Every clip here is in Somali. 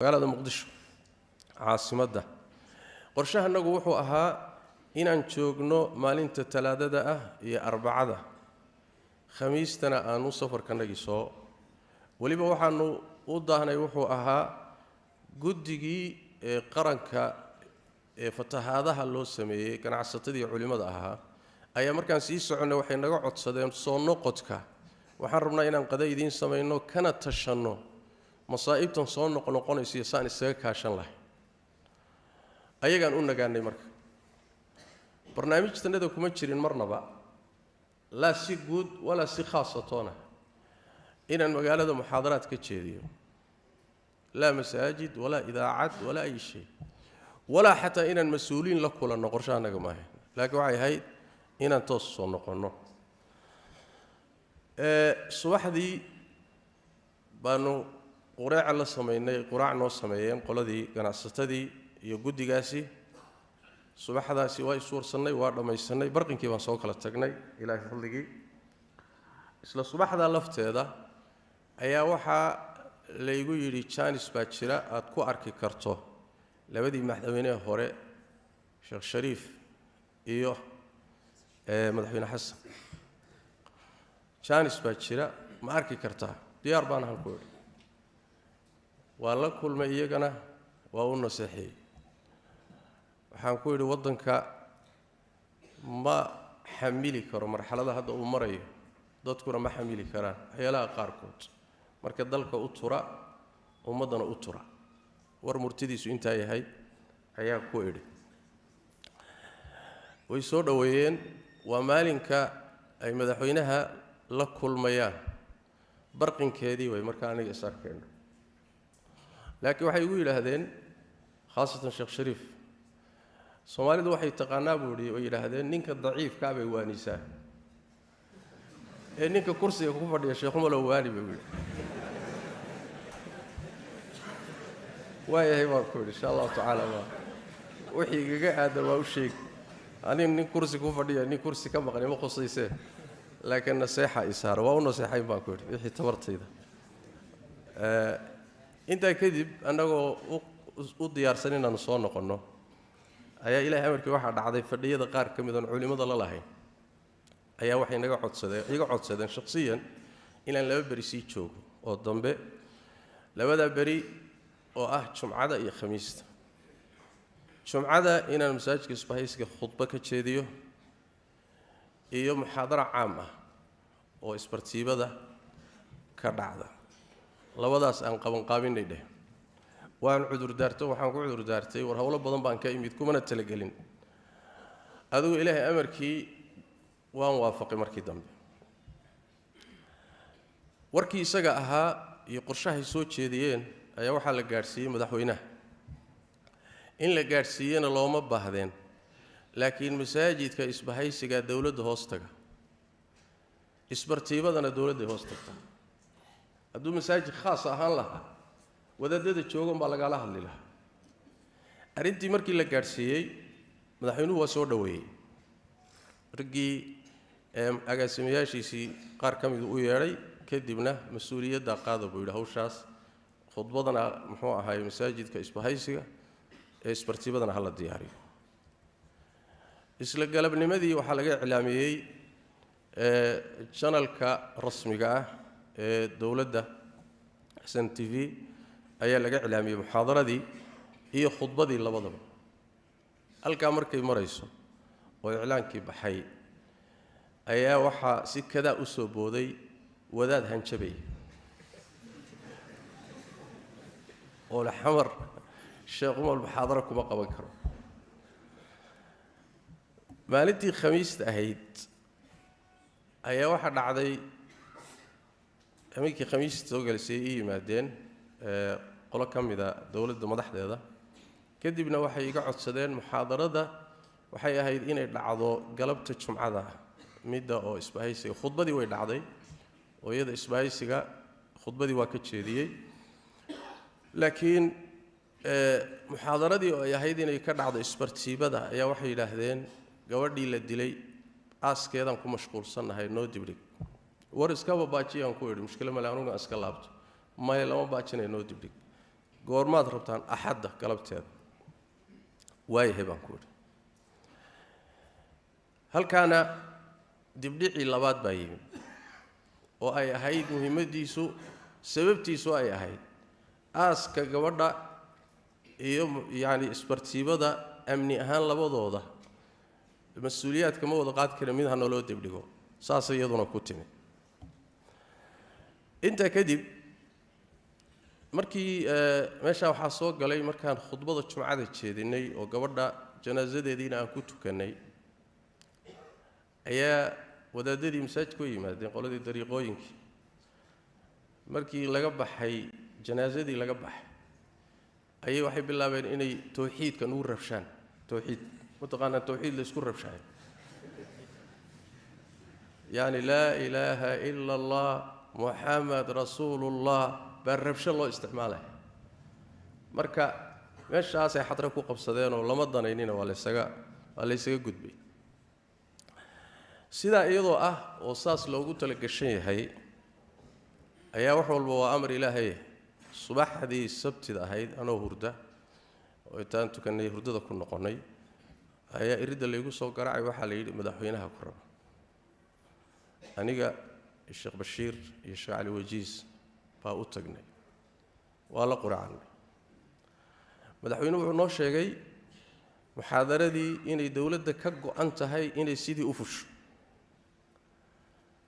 magaalada muqdisho caasimadda qorshahanagu wuxuu ahaa inaan joogno maalinta talaadada ah iyo arbacada khamiistana aanu safarkanagi soo waliba waxaanu u daahnay wuxuu ahaa guddigii qaranka ee fatahaadaha loo sameeyay ganacsatadii culimada ahaa ayaa markaan sii soconay waxay naga codsadeen soo noqodka waxaan rabnaa inaan qada idin sameeyno kana tashanno masaa'ibtan soo noqonaysa saan isaga kaashan lahay ayagaan u nagaanay marka barnaamijtanada kuma jirin marnaba la si guud wala si khaasatoona inaan magaalada muxaadaraad ka jeediyo la masaajid wala idaacad wala ay shay wala xataa inaan mas'uuliin la kulanno qorshahanaga maahay laakiin waxay ahayd inaan toos soo noqono subaxdii baanu quraac la sameeynay quraac noo sameeyeen qoladii ganacsatadii iyo guddigaasi subaxdaasi way suursanay waa dhamaysanay barqinkii baan soo kala tagnay ilaahay fadligii isla subaxda lafteeda ayaa waxa la igu yiri Jaanis baa jira aad ku arki karto labadii madaxweynaha hore Sheekh Shariif iyo madaxweyne Xasan Jaanis baa jira ma arki kartaa diyaar baan ahaan ku yiri waa la kulmay iyagana waa u naseexay waxaan ku yiri wadanka ma xamili karo marxalada hadda uu marayo dadkuna ma xamili karaan waxyaalaha qaarkood marka dalka u tura ummadana u tura war murtidiisu inta yahay ayaa ku yiri way soo dhaweeyeen waa maalinka ay madaxweynaha la kulmayaan barqinkeedii way marka aniga isarkeen laakiin waxay ugu yiraahdeen khaasatan Sheekh Shariif Soomaalidu waxay taqaanaa buuri oo yiraahdeen ninka daciifka ah bay waanisaa ninka kursiga ku fadhiya Sheekh Umar waani bay wili waayahay waa ku insha Allah taala wixii gaga aada waa u sheeg anin nin kursi ku fadhiya nin kursi ka maqan ma qosayse laakiin naseexa isaar waa u naseexay baan ku wixii tabartayda inta kadib anagoo u diyaarsan inaan soo noqono ayaa ilaahay amarkii waxa dhacday fadhiyada qaar kamid ah culimada la lahayn ayaa waxay naga codsadeen shakhsiyan inaan laba bari sii joogo oo dambe labada bari oo ah Jumcada iyo Khamiista Jumcada inaan masaajidka Isbahaysiga khudba ka jeediyo iyo muxaadara caam ah oo isbartiibada ka dhacda labadaas aan qabanqaabinay dheh waan cudur daarto waxaan ku cudur daartay war hawlo badan baan ka imid kuma talagelin adigu ilaahay amarkii waan waafaqay markii dambe warkii isaga ahaa iyo qorshahay soo jeediyeen ayaa waxa la gaarsiiyay madaxweynaha in la gaarsiiyana looma baahdeen laakiin masaajidka Isbahaysiga dawladda hoostaga isbartiibadana dawladda hoostagta hadduu masaajid khaas ahaan lahaa wadaadada joogan baa laga hadli lahaa arintii markii la gaarsiiyay madaxweynuhu waa soo dhaweeyay ragii agaasimayaashiisii qaar kamid u yeeray kadibna mas'uuliyadda qaado buu yiri hawshaas khudbadana muxuu ahaay masaajidka Isbahaysiga ee isbartiibadana hala diyaariyo isla galabnimadii waxa laga iclaamiyay channelka rasmiga ah ee dawladda Xasan TV ayaa laga iclaamiyay muxaadaradii iyo khudbadii labadaba halka markay marayso oo iclaankii baxay ayaa waxa si kada u soo booday wadaad hanjabay oo la xamar Sheekh Umar muxaadara kuma qaban karo maalintii Khamiista ahayd ayaa waxa dhacday amniga Khamiista soo galsay yimaadeen qolo kamida dawladda madaxdeeda kadibna waxay iga codsadeen muxaadarada waxay ahayd inay dhacdo galabta Jumcada midda oo Isbahaysiga khudbadii way dhacday oo iyada Isbahaysiga khudbadii waa ka jeediyay laakiin muxaadaradii oo ay ahayd inay ka dhacdo isbartiibada ayaa waxay yiraahdeen gabadhii la dilay askeedan ku mashquulsanahay noo dibrig war iska baajiyaan ku yiri mushkilad ma lahayn iska laabto ما لما باجنا نودي goormaad rabtaan axadda galabteeda waayahay baan ku idhi halkaana dibdhicii labaad baa yimid oo ay ahayd muhiimadiisu sababtiisu ay ahayd aaska gabadha iyo yani isbartiibada amni ahaan labadooda mas-uuliyaadka ma wada qaad kara mid ha naloo dibdhigo saas iyaduna ku timid intaa kadib markii meesha waxaa soo galay markaan khudbada jumcada jeedinay oo gabadha janaasadeediina aan ku tukanay ayaa wadaadadii masaajidka u yimaadeen qoladii dariiqooyinkii markii laga baxay janaasadii laga baxay ayay waxay bilaabeen inay tawxiidka ugu rabshaan tawxiid mutaqaana tawxiid la isku rabshaay yani laa ilaaha ila allah muxamed rasuulullah baa rabsho loo isticmaalay marka meeshaasay xadra ku qabsadeen oo lama danaynina waa laysaga gudbay sidaa iyadoo ah oo saas loogu talagashan yahay ayaa wax walba waa amar ilaahay subaxdii sabtida ahayd anoo hurda oo intaan tukanay hurdada ku noqonay ayaa iridda laygu soo garaacay waxaa la yidhi madaxweynaha ku raba aniga sheekh bashiir iyo sheekh cali wajiis baa u tagnay waa la quraacnay madaxweynuhu wuxuu noo sheegay muxaadaradii inay dowladda ka go'an tahay inay sidii u fusho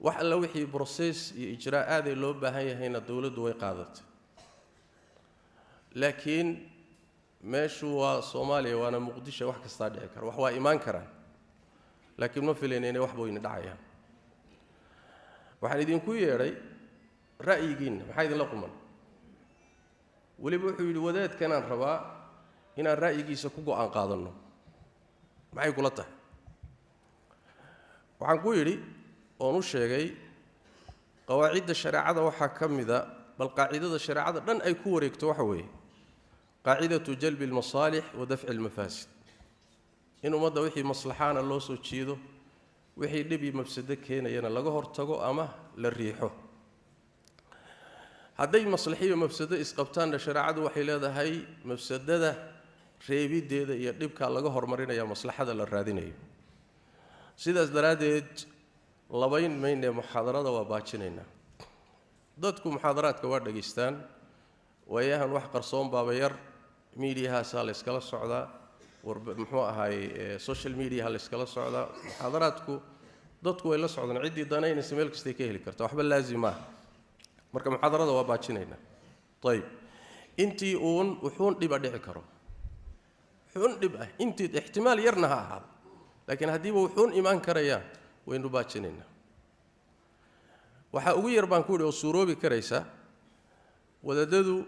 wax alla wixii process iyo ijraa'aad ee loo baahan yahayna dowladdu way qaadatay laakiin meeshu waa Soomaaliya waana Muqdisho wax kasta dhici kara wax waa imaan karaan laakiin ma filayna inay wax weyn dhacayaan waxaan idinku yeeray ra'yigiina maxay idin la quman waliba wuxuu yidhi wadaadkanaan rabaa inaan ra'yigiisa ku go'aan qaadano maxay kula tahay waxaan ku yidhi oon u sheegay qawaacidda shariicada waxaa ka mida bal qaacidada shariicada dhan ay ku wareegto waxa weeye qaacidatu jalbi almasaalix wa dafci almafaasid in ummadda wixii maslaxaana loo soo jiido wixii dhib iyo mafsado keenayana laga hortago ama la riixo hadday maslaxiyo mafsado isqabtaanna shariicadu waxay leedahay mafsadada reebideeda iyo dhibka laga hormarinaya maslaxada la raadinayo sidaas daradeed labayn maynee muxaadarada waa baajinaynaa dadku muxaadaraadka waa dhageystaan waayahan wax qarsoon baaba yar miidiyahaasa la iskala socdaa muxuu ahaay social media la iskala socdaa muxaadaraadku dadku way la socdaan cidii danaynaysa meel kasta ka heli karta waxba laazim ah marka muxaadarada waa baajinaynaa طيب intii wuxuun dhib dhici karo wuxuun dhib ah intii ihtimaal yarna ha ahaado laakiin hadii wuxuun imaan karaya waynu baajinaynaa waxa ugu yar baan ku yiri suuroobi karaysa wadaadadu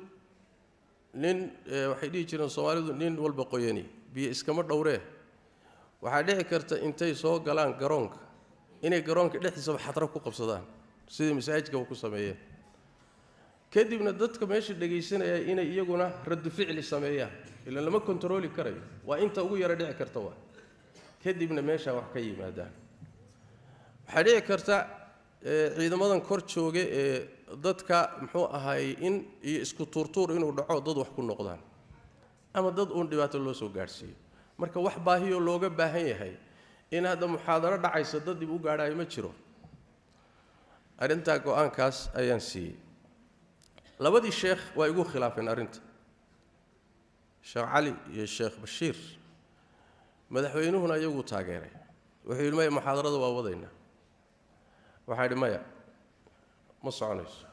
nin waxay dhigi jireen Soomaalidu nin walba qoyani biyo iskama dhowree waxa dhici karta intay soo galaan garoonka inay garoonka dhexdiisa xadra ku qabsadaan sidii masaajidka ku sameeyeen kadibna dadka meesha dhageysanaya inay iyaguna rad ficil sameeyaan ila lama control karayo waa inta ugu yar dhici karta waa kadibna meesha wax ka yimaadaan waxa dhici karta ciidamadan kor jooga ee dadka muxuu ahaay in iyo isku turtuur inuu dhaco dad wax ku noqdaan ama dad uun dhibaato loo soo gaarsiiyo marka wax baahiyo looga baahan yahay in hada muxaadaro dhacaysa dad dib u gaadhay ma jiro arinta go'aankaas ayaan siiyay labadii sheekh waa igu khilaafeen arinta sheekh cali iyo sheekh bashiir madaxweynuhuna iyagu taageeray wuxuu yiri muxaadarada waa wadayna waxa yiri maya ma soconayso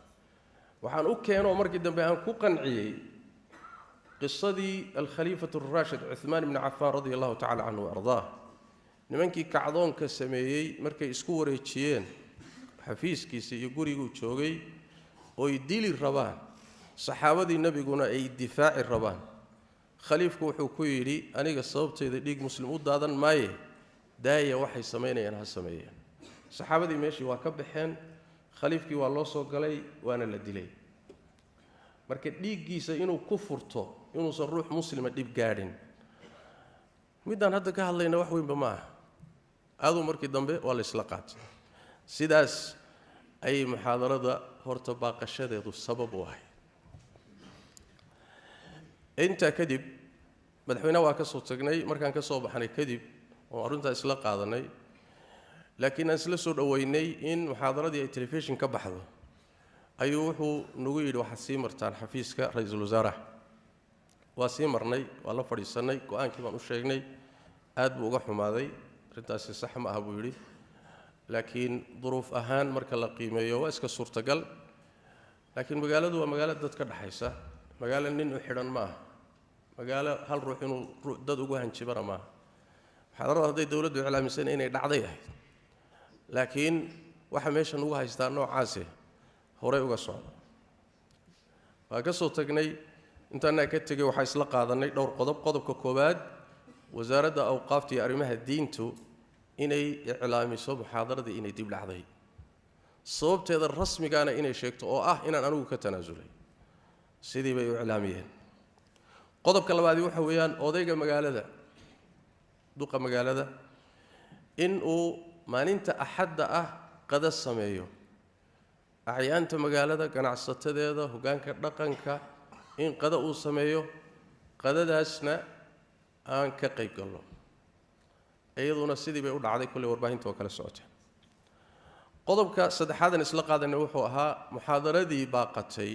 waxaan u keeno markii dambe aan ku qanciyay qisadii al-khaliifatu ar-rashid Uthman ibn Affan radiyallahu ta'ala anhu ardaa nimankii kacdoonka sameeyay markay isku wareejiyeen xafiiskiisa iyo gurigu joogay oo dili rabaan saxaabadii nabiguna ay difaaci rabaan khaliifku wuxuu ku yiri aniga sababteeda dhiig muslim u daadan maaye daaya waxay sameeyeen ha sameeyeen saxaabadii meeshii waa ka baxeen khaliifkii waa loo soo galay waana la dilay marka dhiigiisa inuu ku furto inuu san ruux muslima dib gaadhin midaan hadda ka hadlayna wax weyn ba ma aha aadu markii dambe waa la isla qaatay sidaas ay muxaadarada horta baaqashadeedu sabab u ahay inta kadib madaxweynaha waa ka soo tagnay markaan ka soo baxnay kadib oo arrinta isla qaadanay laakiin aan isla soo dhaweynay in muxaadaradii ay telefishin ka baxdo ayuu wuxuu nagu yidhi waxaad sii martaan xafiiska ra'iisul wasaaraha waa sii marnay waa la fadhiisanay go'aankii baan u sheegnay aad buu uga xumaaday arrintaasi sax ma aha buu yidhi laakiin duruuf ahaan marka la qiimeeyo waa iska suurtagal laakiin magaaladu waa magaalo dad ka dhaxaysa magaalo nin u xidhan ma aha magaalo hal ruux inuu dad ugu hanjibana ma aha muxaadarada hadday dowladdu iclaamisan inay dhacday ahayd laakiin waxa meeshan ugu haystaa noocaase horey uga socda waa ka soo tagnay intaana ka tegay waxaa isla qaadanay dhowr qodob qodobka koowaad wasaaradda awqaafta iyo arrimaha diintu inay iclaamiso muxaadaradii inay dib dhacday sababteeda rasmigaana inay sheegto oo ah inaan anigu ka tanaasulay sidii bay u iclaamiyeen qodobka labaadi waxa weeyaan odayga magaalada duqa magaalada in uu maalinta axadda ah qada sameeyo acyaanta magaalada ganacsatadeeda hoggaanka dhaqanka in qada uu sameeyo qadadaasna aan ka qayb galno iyaduna sidii bay u dhacday kulley warbaahinta oo kala socotay qodobka saddexaadan isla qaadanay wuxuu ahaa muxaadaradii baaqatay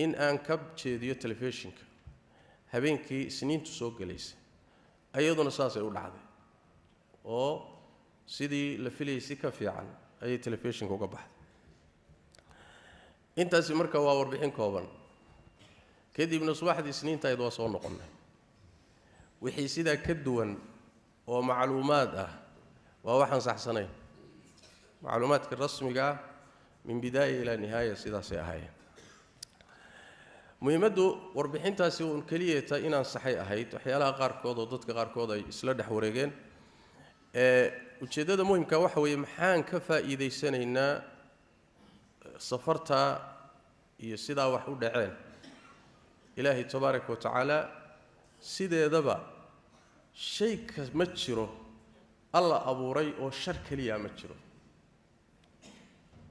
in aan ka jeediyo telefishinka habeenkii isniintu soo gelaysay iyaduna saasay u dhacday oo sidii la filayay si ka fiican ayay telefishinka uga baxday intaasi marka waa warbixin kooban kadibna subaxdii isniintayd waa soo noqonnay wixii sidaa ka duwan oo macluumaad ah waa waxaan saxsanayn macluumaadka rasmiga ah min bidaaya ilaa nihaaya sidaasay ahaayeen muhiimaddu warbixintaasi uun keliyeeta inaan saxay ahayd waxyaalaha qaarkood oo dadka qaarkood ay isla dhex wareegeen ujeeddada muhimka waxa weeye maxaan ka faa'iidaysanaynaa safarta iyo sidaa wax u dhaceen ilaahay tabaaraka wa tacaala sideedaba shay ma jiro alla abuuray oo shar keliya ma jiro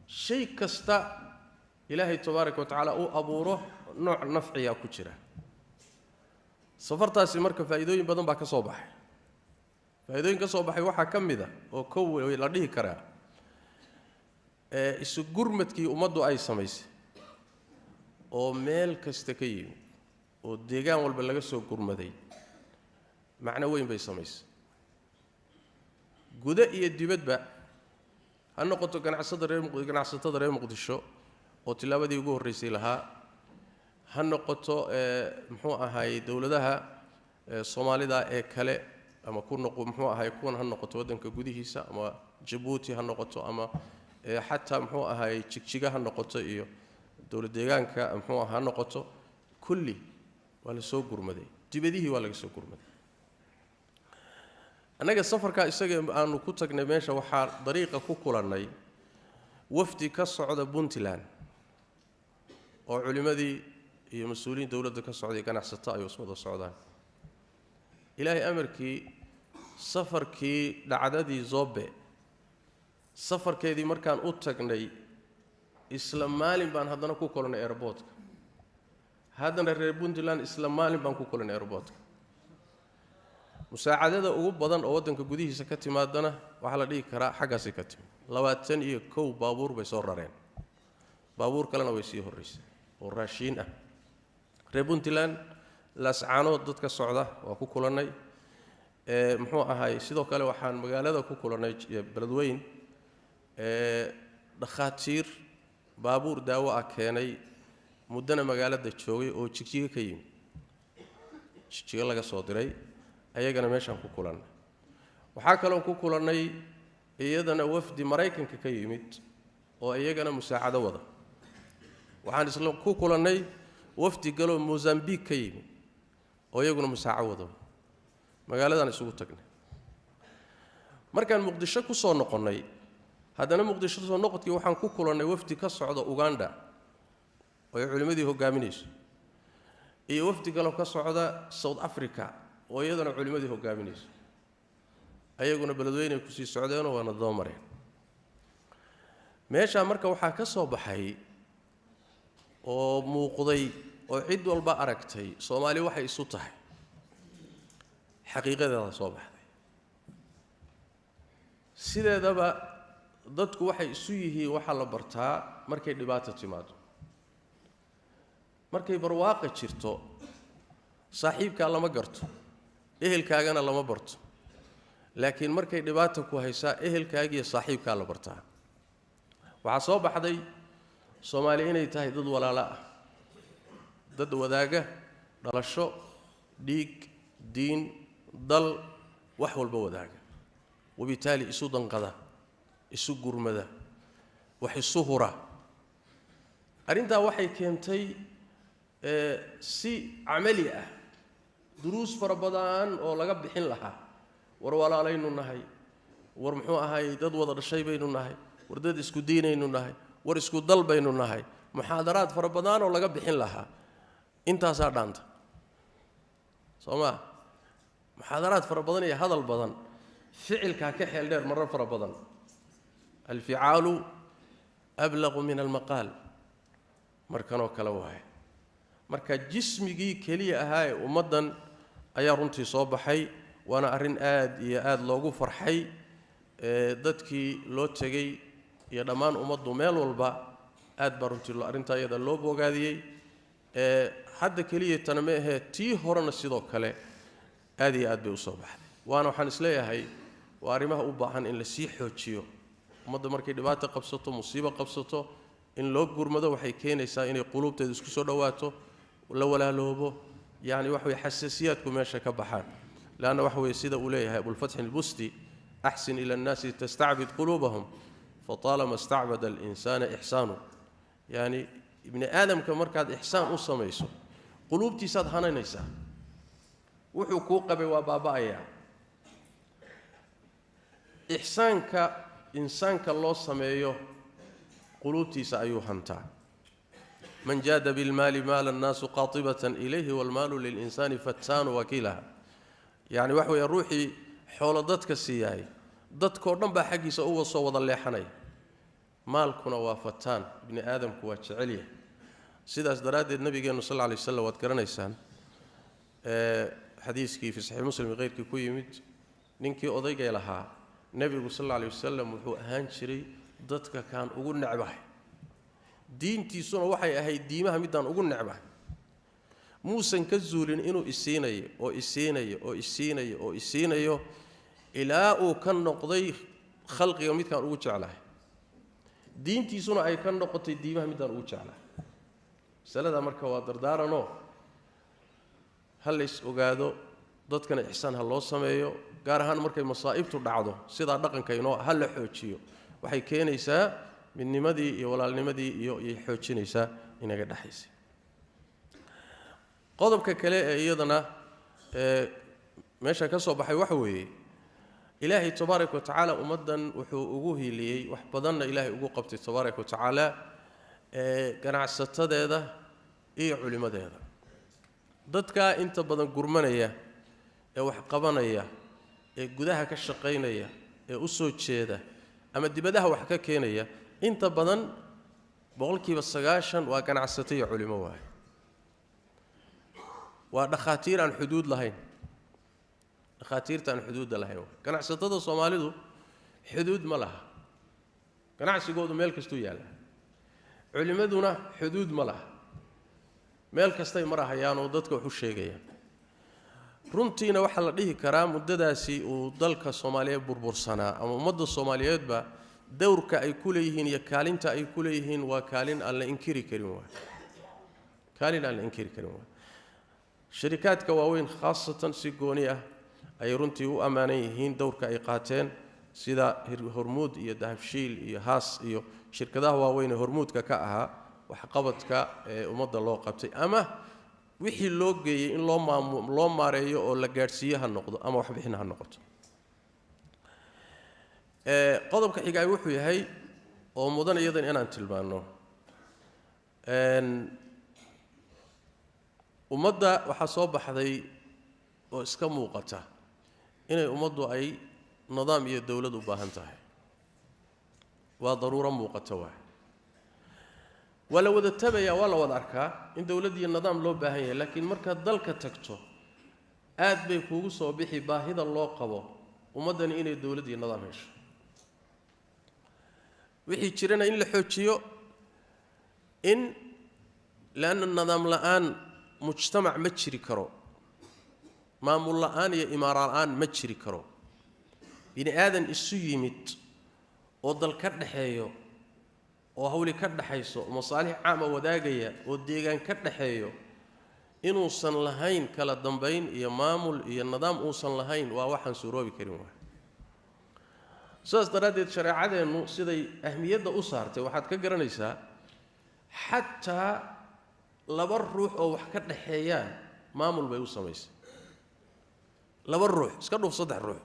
shay kasta ilaahay tabaaraka wa tacaala uu abuuro nooc nafciya ku jira safartaasi marka faa'iidooyin badan baa ka soo baxay faa'iidooyin ka soo baxay waxaa ka mid ah oo kow la dhihi karaa isu gurmadkii ummaddu ay samaysay oo meel kasta ka yimid oo deegaan walba laga soo gurmaday macno weyn bay samaysay guda iyo dibadba ha noqoto ganacsatada reer muqdisho oo tilaabadii ugu horreysay lahaa ha noqoto muxuu ahaayey dowladaha soomaalida ee kale ama muxuu ahaayey kuwan ha noqoto waddanka gudihiisa ama jabuuti ha noqoto ama xataa muxuu ahaayey jigjiga ha noqoto iyo dowlad deegaanka muxuu ha noqoto kulli waa la soo gurmaday dibadihii waa laga soo gurmaday annaga safarka isaga aanu ku tagnay meesha waxaa dariiqa ku kulannay wafdi ka socda puntland oo culimmadii iyo mas-uuliyiin dowladda ka socday ganacsato ay wada socdaan ilaahay amarkii safarkii dhacdadii zobe safarkeedii markaan u tagnay isla maalin baan haddana ku kulannay airportka haddana reer puntland isla maalin baan ku kulannay airportka musaacadada ugu badan oo waddanka gudihiisa ka timaadana waxaa la dhihi karaa xaggaasay ka timid 21 baabuur bay soo rareen baabuur kalena way sii horraysay oo raashiin ah reer puntland lascaanood dadka socda waa ku kulannay muxuu ahaay sidoo kale waxaan magaalada ku kulannay beledweyn dhakhaatiir baabuur daawo ah keenay muddana magaalada joogay oo jigjiga ka yimid jigjiga laga soo diray ayagana meeshaan ku kulannay waxaa kaloo ku kulannay iyadana wafdi maraykanka ka yimid oo iyagana musaacado wada waxaan isla ku kulannay wafdi galoo Mozambique ka yimid oo iyaguna musaacado wada magaaladan isugu tagnay markaan muqdisho ku soo noqonnay haddana muqdisho soo noqodkii waxaan ku kulannay wafdi ka socda Uganda oo ay culimadii hogaaminayso iyo wafdi galoo ka socda South Africa oo iyadana culimadii hogaaminayso ayaguna beledweyne ku sii socdeen oo waana doo mareen meesha marka waxaa ka soo baxay oo muuqday oo cid walba aragtay Soomaali waxay isu tahay xaqiiqadeeda soo baxday sideedaba dadku waxay isu yihiin waxa la bartaa markay dhibaato timaado markay barwaaqo jirto saaxiibka lama garto ehelkaagana lama barto laakiin markay dhibaato ku haysaa ehelkaaga iyo saaxiibka la bartaa waxa soo baxday Soomaali inay tahay dad walaalo ah dad wadaaga dhalasho dhiig diin dal wax walba wadaaga وبالتالي isu danqada isu gurmada wax isu hura arinta waxay keentay si amali ah duruus farabadan oo laga bixin lahaa war walaalaynu nahay war muxuu ahay dad wada dhashay baynu nahay war dad isku diinaynu nahay war isku dal baynu nahay muhaadaraad farabadan oo laga bixin lahaa intaas dhaanta Soomaa muhaadaraad farabadan iyo hadal badan ficilka ka xeel dheer marar farabadan alfi'aalu ablaghu min almaqal markanoo kala waay marka jismigii kaliya ahaa ee ummadan ayaa runtii soo baxay waana arin aad iyo aad loogu farxay dadkii loo tagay iyo dhamaan ummaddu meel walba aad baa runtii arinta iyada loo bogaadiyay hadda kaliya tan ma aha tii horena sidoo kale aad iyo aad bay u soo baxday waana waxaan isleeyahay waa arimaha u baahan in la sii xoojiyo ummadda markay dhibaato qabsato musiibo qabsato in loo gurmado waxay keenaysaa inay qulubteedu isku soo dhawaato la walaaloobo yani wax way xasaasiyadku meesha ka baxaan laana wax way sida uu leeyahay Abu al-Fath al-Busti ahsin ila an-nas tasta'bid qulubahum fatalama ista'bada al-insana ihsanu yani ibn adam ka markaad ihsan u sameeyso qulubtiisaad hananaysaa wuxuu ku qabay waa baaba'aya ihsaanka insaanka loo sameeyo qulubtiisa ayuu hantaa man jada bil mali mal an-nas qatibatan ilayhi wal malu lil insani fattan wakilaha yani wax way ruuxi xoolo dadka siiyay dadko dhan baa xaqiisa uga soo wada leexanay maalkuna waa fattan ibn aadamku waa jeceliye sidaas daraadeed nabigeenu sallallahu alayhi wasallam wad garanaysaan xadiiskii fi sahih muslim qeyrkii ku yimid ninkii odayga lahaa nabigu sallallahu alayhi wasallam wuxuu ahaan jiray dadka kaan ugu necbahay diintiisuna waxay ahayd diimaha midaan ugu necbahay muusan ka zuulin inuu isiinayo ilaa uu ka noqday khalqiga midkaan ugu jeclahay diintiisuna ay ka noqotay diimaha midaan ugu jeclahay salada marka waa dardaarano hal is ogaado dadkana ihsaan ha loo sameeyo gaar ahaan markay masaa'ibtu dhacdo sida dhaqankeeno hal la xoojiyo waxay keenaysaa midnimadii iyo walaalnimadii iyo xoojinaysaa inaga dhaxaysa qodobka kale ee iyadana meesha ka soo baxay waxa weeye ilaahi tabaaraka wa tacaala ummadan wuxuu ugu hiiliyay wax badanna ilaahi ugu qabtay tabaaraka wa tacaala ganacsatadeeda iyo culimadeeda dadka inta badan gurmanaya ee wax qabanaya ee gudaha ka shaqeynaya ee u soo jeeda ama dibadaha wax ka keenaya inta badan boqolkiiba 90 waa ganacsatay iyo culimo waay waa dhakhaatiir aan xuduud lahayn dhakhaatiirta aan xuduud lahayn ganacsatada Soomaalidu xuduud ma laha ganacsigoodu meel kasto yaala culimaduna xuduud ma laha meel kastay marahayaan oo dadka wax u sheegayaan runtiina waxa la dhihi karaa muddadaasi uu dalka Soomaaliyeed burbursanaa ama ummadda Soomaaliyeedba dawrka ay ku leeyihiin iyo kaalinta ay ku leeyihiin waa kaalin aan la inkiri karin waa shirkadka waaweyn khaasatan si gooni ah ay runtii u amaanan yihiin dawrka ay qaateen sida Hormuud iyo Dahabshiil iyo Haas iyo shirkadaha waaweyn ee Hormuudka ka ahaa wax qabadka ummadda loo qabtay ama wixii loo geeyay in loo maareeyo oo la gaarsiiyaha noqdo ama wax bixin ha noqoto qodobka xiga wuxuu yahay oo mudan iyadan inaan tilmaano ummadda waxa soo baxday oo iska muuqata inay ummaddu ay nidaam iyo dawlad u baahan tahay waa daruuro muuqata wala wada tabaya wala wada arkaa in dawladda nidaam loo baahan yahay laakiin marka dalka tagto aad bay kuugu soo bixi baahida loo qabo ummadani inay dawladda nidaam hesho wixii jirana in la xoojiyo in laana nidaam la'aan mujtamac ma jiri karo maamul la'aan iyo imaara la'aan ma jiri karo bini aadan isu yimid oo dal ka dhaxeeyo oo hawli ka dhaxayso masaalix caam wadaagaya oo deegaan ka dhaxeeyo inuusan lahayn kala dambeyn iyo maamul iyo nidaam uusan lahayn waa waxaan suuroobi karin waa saas daraadeed shariicadeenu siday ahmiyadda u saartay waxaad ka garanaysaa xataa laba ruux oo wax ka dhaxeeyaan maamul bay u samaysay laba ruux iska dhuf saddex ruux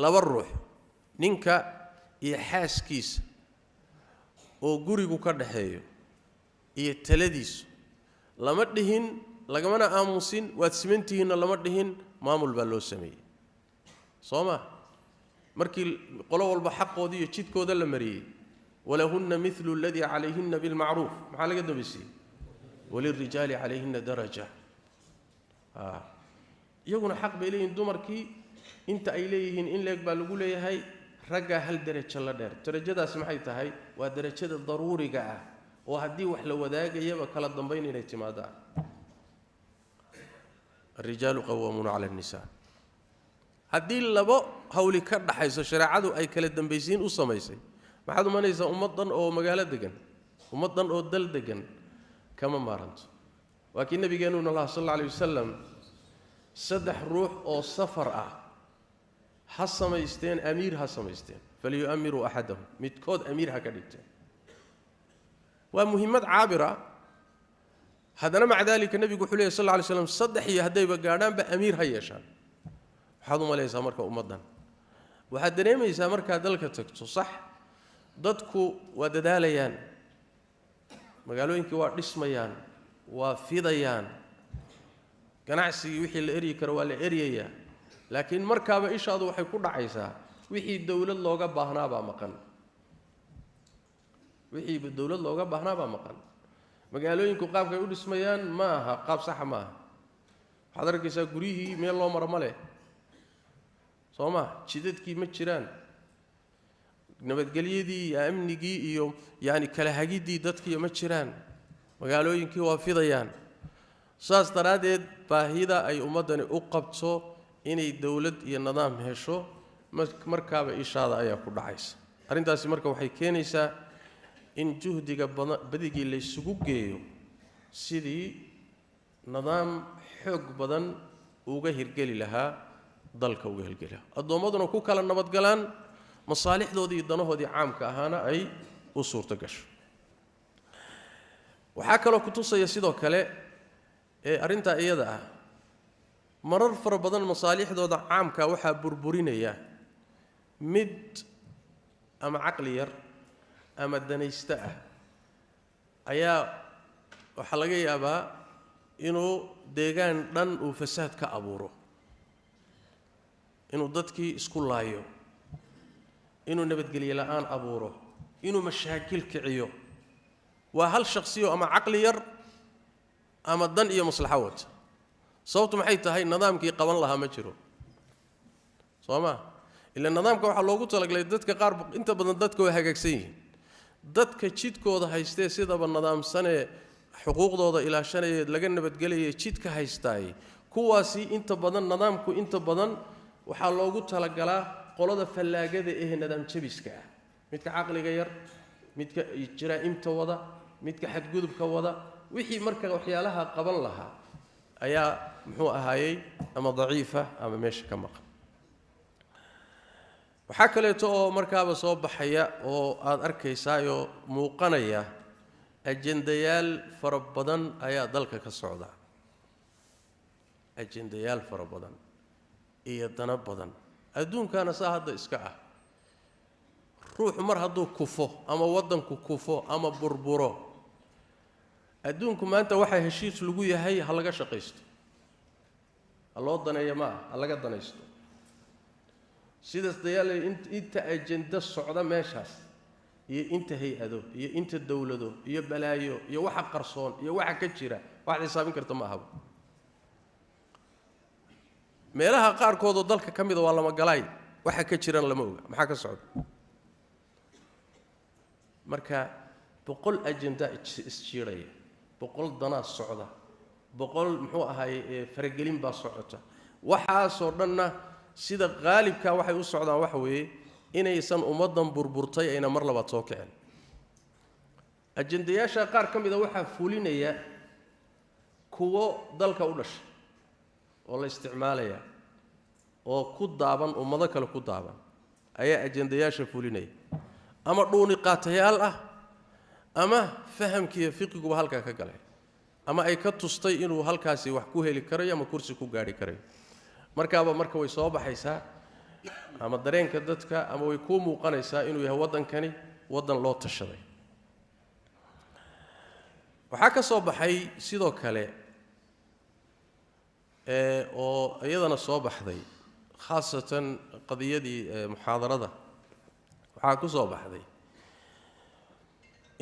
laba ruux ninka iyo xaaskiisa oo gurigu ka dhaxeeyo iyo taladiisu lama dhihin lagamana aamusin waad simantihiinna lama dhihin maamul baa loo sameeyey sooma markii qolo walba xaqoodii iyo jidkooda la mariyey walahunna mithlu alladhi calayhinna bilmacruuf maxaa laga dambeysiyey walilrijaali calayhinna daraja iyaguna xaq bay leeyihiin dumarkii inta ay leeyihiin in leeg baa lagu leeyahay ragga hal darajo la dheer darajadaas maxay tahay waa darajada daruuriga ah oo haddii wax la wadaagayaba kala dambeyn inay timaadaan الرجال قوامون على النساء haddii labo hawli ka dhaxayso shariicadu ay kala dambaysiin u samaysay maxaad u manaysaa ummadan oo magaalo degan ummadan oo dal degan kama maaranto waa kii nabigeenu sallallahu alayhi wasallam saddex ruux oo safar ah ha samaysteen amiir ha samaysteen falyu'amiru ahadahum midkood amiir ha ka dhigteen waa muhiimad caabira haddana maca dalika nabigu wuxuu leeyahay sallallahu alayhi wasallam saddex iyo hadayba gaadhaan ba amiir ha yeeshaan waxaad u malaysaa marka ummadan waxaad dareemaysaa marka dalka tagto sax dadku waa dadaalayaan magaalooyinkii waa dhismayaan waa fidayaan ganacsigii wixii la eri karo waa la eriyayaa laakiin markaaba ishaadu waxay ku dhacaysaa wixii dawlad looga baahnaa baa maqan wixii dawlad looga baahnaa baa maqan magaalooyinku qaabkay u dhismayaan ma aha qaab sax ma aha waxaad arkaysaa guriyihii meel loo maro ma leh sooma jidadkii ma jiraan nabadgelyadii iyo amnigii iyo yani kala hagidii dadkii ma jiraan magaalooyinkii waa fidayaan saas daraadeed baahida ay ummadani u qabto inay dawlad iyo nidaam hesho markaaba ishaada ayaa ku dhacaysa arrintaasi marka waxay keenaysaa in juhdiga badigii la isugu geeyo sidii nidaam xoog badan uga hirgeli lahaa dalka uga hirgeli lahaa addoommaduna ku kala nabadgalaan masaalixdoodii iyo danahoodii caamka ahaana ay u suurto gasho waxaa kaloo ku tusaya sidoo kale arrintaa iyada ah marar fara badan masaalixdooda caamka waxaa burburinaya mid ama caqli yar ama danaysta ah ayaa waxa laga yaabaa inuu deegaan dhan uu fasaad ka abuuro inuu dadkii isku laayo inuu nabadgelyo la'aan abuuro inuu mashaakil kiciyo waa hal shakhsiyo ama caqli yar ama dan iyo maslaxo wata sababtu maxay tahay nidaamkii qaban lahaa ma jiro sooma ila nidaamka waxa loogu talagalay dadka qaar inta badan dadka way hagaagsan yihiin dadka jidkooda haystee sidaba nidaamsanee xuquuqdooda ilaashanaya laga nabadgelaya jidka haystaay kuwaasi inta badan nidaamku inta badan waxaa loogu talagalaa qolada fallaagada ee nidaam jabiska ah midka caqliga yar midka jiraa'imta wada midka xadgudubka wada wixii marka waxyaalaha qaban lahaa ayaa muxuu ahaayay ama daciifa ama meesha ka maqan waxaa kaleeto oo markaaba soo baxaya oo aad arkaysaayoo muuqanaya ajendayaal fara badan ayaa dalka ka socda ajendayaal fara badan iyo dana badan adduunkana saa hadda iska ah ruux mar hadduu kufo ama waddanku kufo ama burburo adduunku maanta waxaa heshiis lagu yahay ha laga shaqaysto ha loo daneeyo ma ah ha laga danaysto sidaas dayaalay inta ajenda socda meeshaas iyo inta hay-ado iyo inta dawlado iyo balaayo iyo waxa qarsoon iyo waxa ka jira wax xisaabin karta ma aha meelaha qaar kood oo dalka kamid waa lama galay waxa ka jiraan lama oga maxaa ka socda marka 100 ajenda isjiiraya 100 dana socda 100 muxuu ahaay faragelin baa socota waxa soo dhanna sida qaalibka waxay u socdaan waxa weeye inaysan ummadan burburtay ayna mar laba soo kicin ajendayaasha qaar kamid waxa fulinaya kuwo dalka u dhashay oo la isticmaalaya oo ku daaban ummado kale ku daaban ayaa ajendayaasha fulinaya ama dhuuni qaatayaal ah ama fahamkiiyo fiqigu halka ka galay ama ay ka tustay inuu halkaasi wax ku heli karo ama kursi ku gaari karo marka way soo baxaysaa ama dareenka dadka ama way ku muuqanaysaa inuu yahay wadankani wadan loo tashaday waxa ka soo baxay sidoo kale oo iyadana soo baxday khaasatan qadiyadii muhaadarada waxa ku soo baxday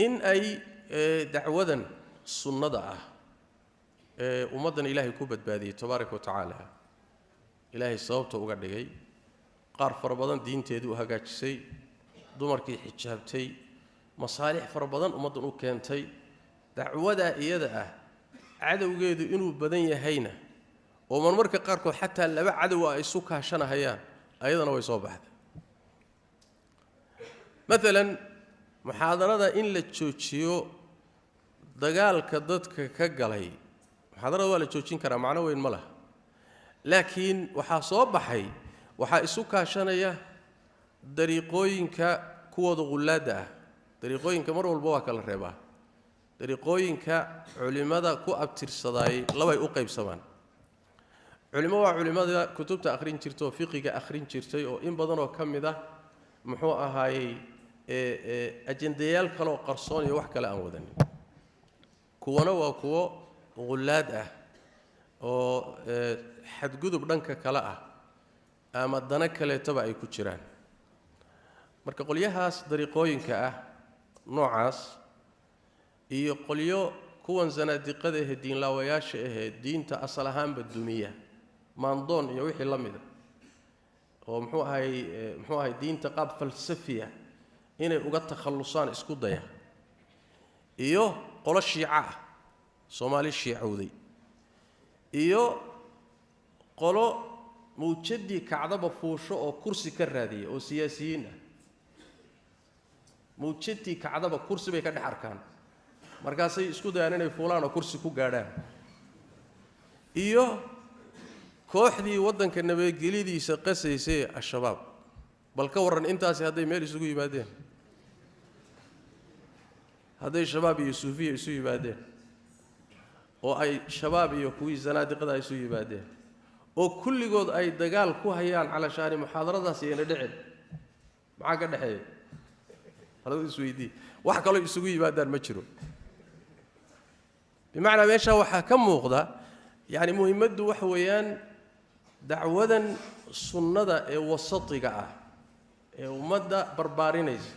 in ay dacwadan sunnada ah ummadan ilaahay ku badbaadiyay tabaaraka wa tacaala ilaahay sababta uga dhigay qaar fara badan diinteedu u hagaajisay dumarkii xijaabtay masaalix fara badan ummadan u keentay dacwada iyada ah cadawgeedu inuu badan yahayna oo marmarka qaar kood xataa laba cadow ay isu kaashanayaan ayadana way soo baxday مثلا محاضرة إن لتشوتشيو دجال كضدك كجلهي محاضرة ولا تشوتشين كرا معنا وين مله لكن وحصاب بحي وحاسوك عشانية دريقوين كقوة غلادة دريقوين كمرة البواك الربا دريقوين كعلماء كو أبتر صداي لو يقيب سمان علماء كتبت آخرين ترتو فقه آخرين ترتو أو إن بدنوا كم ذا محوها هاي أجنديال كلو قرصون يوح كلا أمودن كونا وكو غلاد أو حد جذب دنك كلا أما الدنا كلا تبع يكتشران مرك قليهاس دريقوين كأ نوعاس يقوليو كون زنادقة الدين لا وياش الدين تأصلهم بالدنيا مانضون يوحي لمده ومحوها دين تقاب فلسفية هنا وقت تخلصان اسكو ضيا إيوه قول الشيعة صومالي الشيعودي إيوه قولوا موجدي كعذاب فوشو أو كرسي كرادي أو سياسيين موجدي كعذاب كرسي بيكاد حركان مركزي اسكو ضيا أنا فلان أو كرسي كو قادان إيوه kooxdii wadanka nabadgelyadiisa qasaysay al-shabaab bal ka waran intaas haday meel isugu yimaadeen haday shabaab iyo suufiye isu yimaadeen oo ay shabaab iyo kuwii zanaadiqada isu yimaadeen oo kulligood ay dagaal ku hayaan cala shaani muhaadaradaas iyo dhicin maxaa ka dhaxeeyo halada isweydii wax kale isugu yimaadaan ma jiro bimaana meesha waxa ka muuqda yani muhiimadu wax weeyaan dacwadan sunnada ee wasatiga ah ee ummadda barbaarinaysa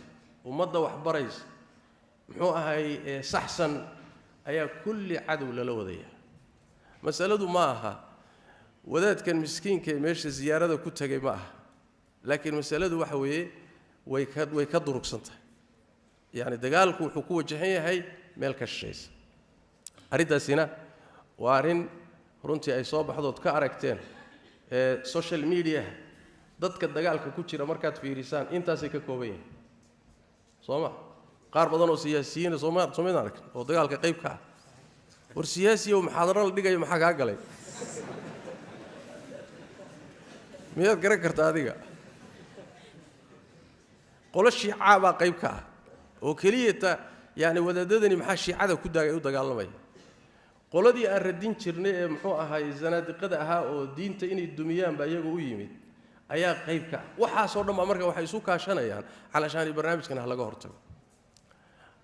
ummadda wax baraysa muxuu ahay saxsan ayaa kulli cadow lala wadaya masaladu ma aha wadaadkan miskiinka ee meesha ziyaarada ku tagay ma aha laakiin masaladu waxa weeye way ka durugsantahay yani dagaalku wuxuu ku wajahan yahay meel ka shaqeysa arintaasina waa arin runtii ay soo baxdood ka aragteen social media dadka dagaalka ku jira markaad fiirisaan intaasay ka kooban yihiin Sooma qaar badan oo siyaasiyiin Soomaaliya arag oo dagaalka qayb ka ah war siyaasi oo muxaadaro la dhigayo maxaa ka galay miyaad garan kartaa adiga qolo shiica baa qayb ka ah oo kaliya yani wadaadadani maxaa shiicada ku dagaalamay qoladii aan radin jirnay ee muxuu ahaay zanaadiqada ahaa oo diinta inay dumiyaan baa iyagu u yimid ayaa qayb ka waxa soo dhan marka waxay isu kaashanayaan calashaan barnaamijkan laga hortago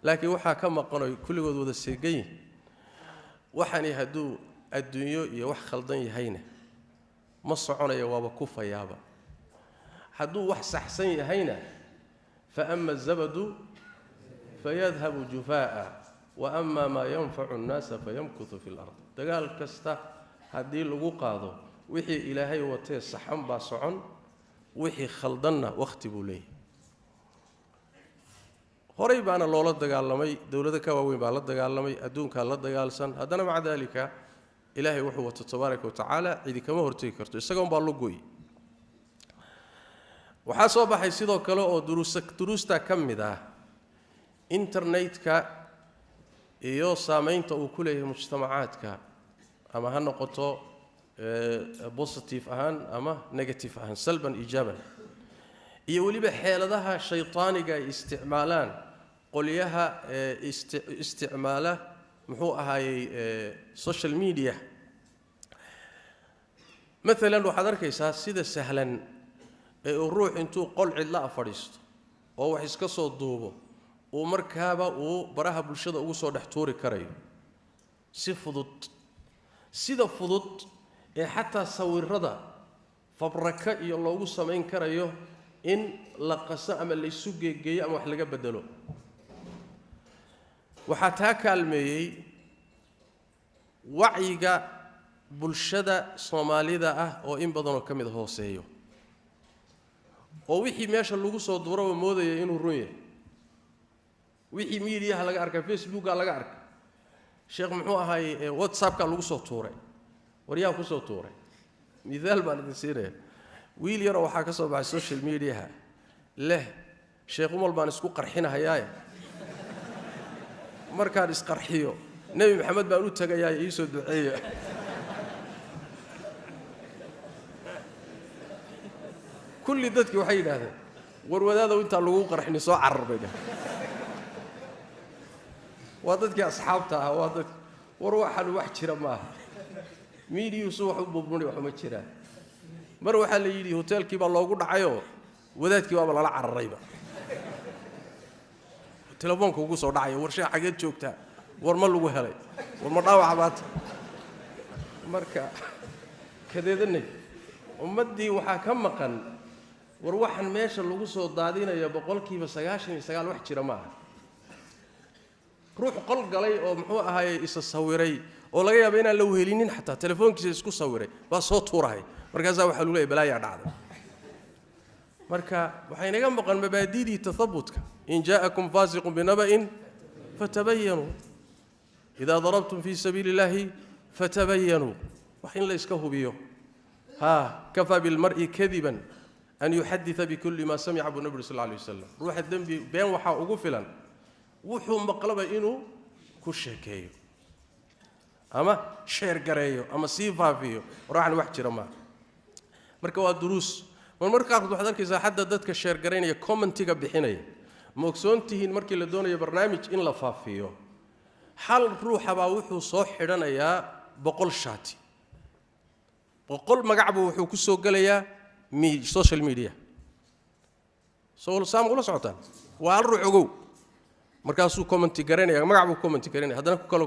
laakiin waxa ka maqanay kulligood wada seegay waxani haduu adduunyo iyo wax khaldan yahayna ma soconayo waaba ku fayaaba haduu wax saxsan yahayna fa amma zabadu fayadhabu jufaa'a wa ama maa yanfacu annaasa fayamkuthu fi lard dagaal kasta haddii lagu qaado wixii ilaahay watee saxan baa socon wixii khaldanna wakhti buu leeyahay horay baana loola dagaalamay dowladda ka waaweyn baa la dagaalamay adduunkaa la dagaalsan haddana maca daalika ilaahay wuxuu wato tabaaraka wa tacaala cidi kama hortegi karto isagoon baa la gooyey waxaa soo baxay sidoo kale oo duruusta ka mid ah internetka iyo saamaynta uu ku leeyahay mujtamacaadka ama ha noqoto positive ahaan ama negative ahaan salban ijaaban iyo weliba xeeladaha shaytaaniga ay isticmaalaan qolyaha isticmaala muxuu ahaayey social media مثلا waxaad arkaysaa sida sahlan ee ruux intuu qol cidla fadhiisto oo wax iska soo duubo oo markaaba uu baraha bulshada ugu soo dhex tuuri karayo si fudud sida fudud ee xataa sawirada fabraka iyo loogu sameyn karayo in la qaso ama la isu geegeeyo ama wax laga bedelo waxa taa kaalmeeyay wacyiga bulshada Soomaalida ah oo in badan oo kamid hooseeyo oo wixii meesha lagu soo duuro moodaya inuu run yahay wixii media laga arkay Facebook laga arkay sheekh muxuu ahaay WhatsApp ka lagu soo tuuray wariyaa ku soo tuuray midaal baan idin siinay wiil yar waxa ka soo baxay social media leh sheekh umal baan isku qarxinahayaa markaan isqarxiyo nabi maxamed baan u tagayaa ii soo duceeyo kulli dadkii waxay yiraahdeen war wadaada inta lagu qarxin soo cararbay waa dadkii asxaabta ah waa dad war waxan wax jira ma media soo wax u bubnay wax ma jiraan mar waxa la yiri hotelkii baa loogu dhacayo wadaadkii waa la cararayba telefoonka ugu soo dhacay war shay xageed joogta war ma lagu helay war ma dhaawac baad marka kadeedanay ummadii waxa ka maqan war waxan meesha lagu soo daadinayo 99% wax jira ma aha ruux qol galay oo muxuu ahaayay isa sawiray oo laga yaabo inaan la wehelinin xataa telefoonkiisa isku sawiray baa soo tuuray markaas waxa lagu leeyahay balaaya dhacday marka waxa inaga maqan mabaadiidii tathabutka in jaakum fasiqun binaba'in fatabayyanu idha darabtum fi sabilillahi fatabayyanu waxin la iska hubiyo ha kafa bil mar'i kadiban أن يحدث بكل ما سمع أبو النبي صلى الله عليه وسلم روح الدم بين وحا ugu filan wuxuu maqlaba inuu ku sheekeeyo ama share gareeyo ama si faafiyo raaxan wax jira ma marka waa duruus marka waxaad arkaysaa hadda dadka share gareynaya commentiga bixinaya ma ogsoontihiin markii la doonayo barnaamij in la faafiyo hal ruuxa baa wuxuu soo xidhanayaa 100 shaati 100 magac buu wuxuu ku soo galayaa social media soo saam ula socotaan waa ruux ogow markaasuu comment gareynaya magac buu comment gareynaya hadana ku kala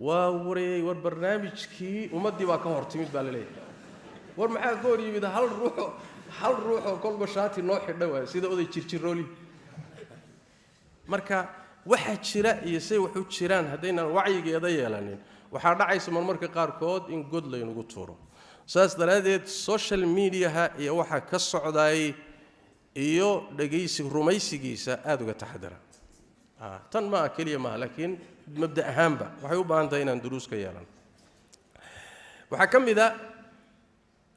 waa wareey war barnaamijkii ummadii baa ka hortimid baa la leeyahay war maxaa ka hor yimid hal ruux oo kolba shaati noo xidhay waa sida oday jirjirooli marka waxa jira iyo say wax u jiraan hadayna wacyigeeda yeelanin waxa dhacaysa marmarka qaar kood in god la inagu tuuro saas daraadeed social media iyo waxa ka socday iyo dhageysi rumaysigiisa aad uga taxadara tan ma kaliya ma laakiin mabda ahaanba waxay u baahan tahay inaan duruus ka yeelan waxa kamida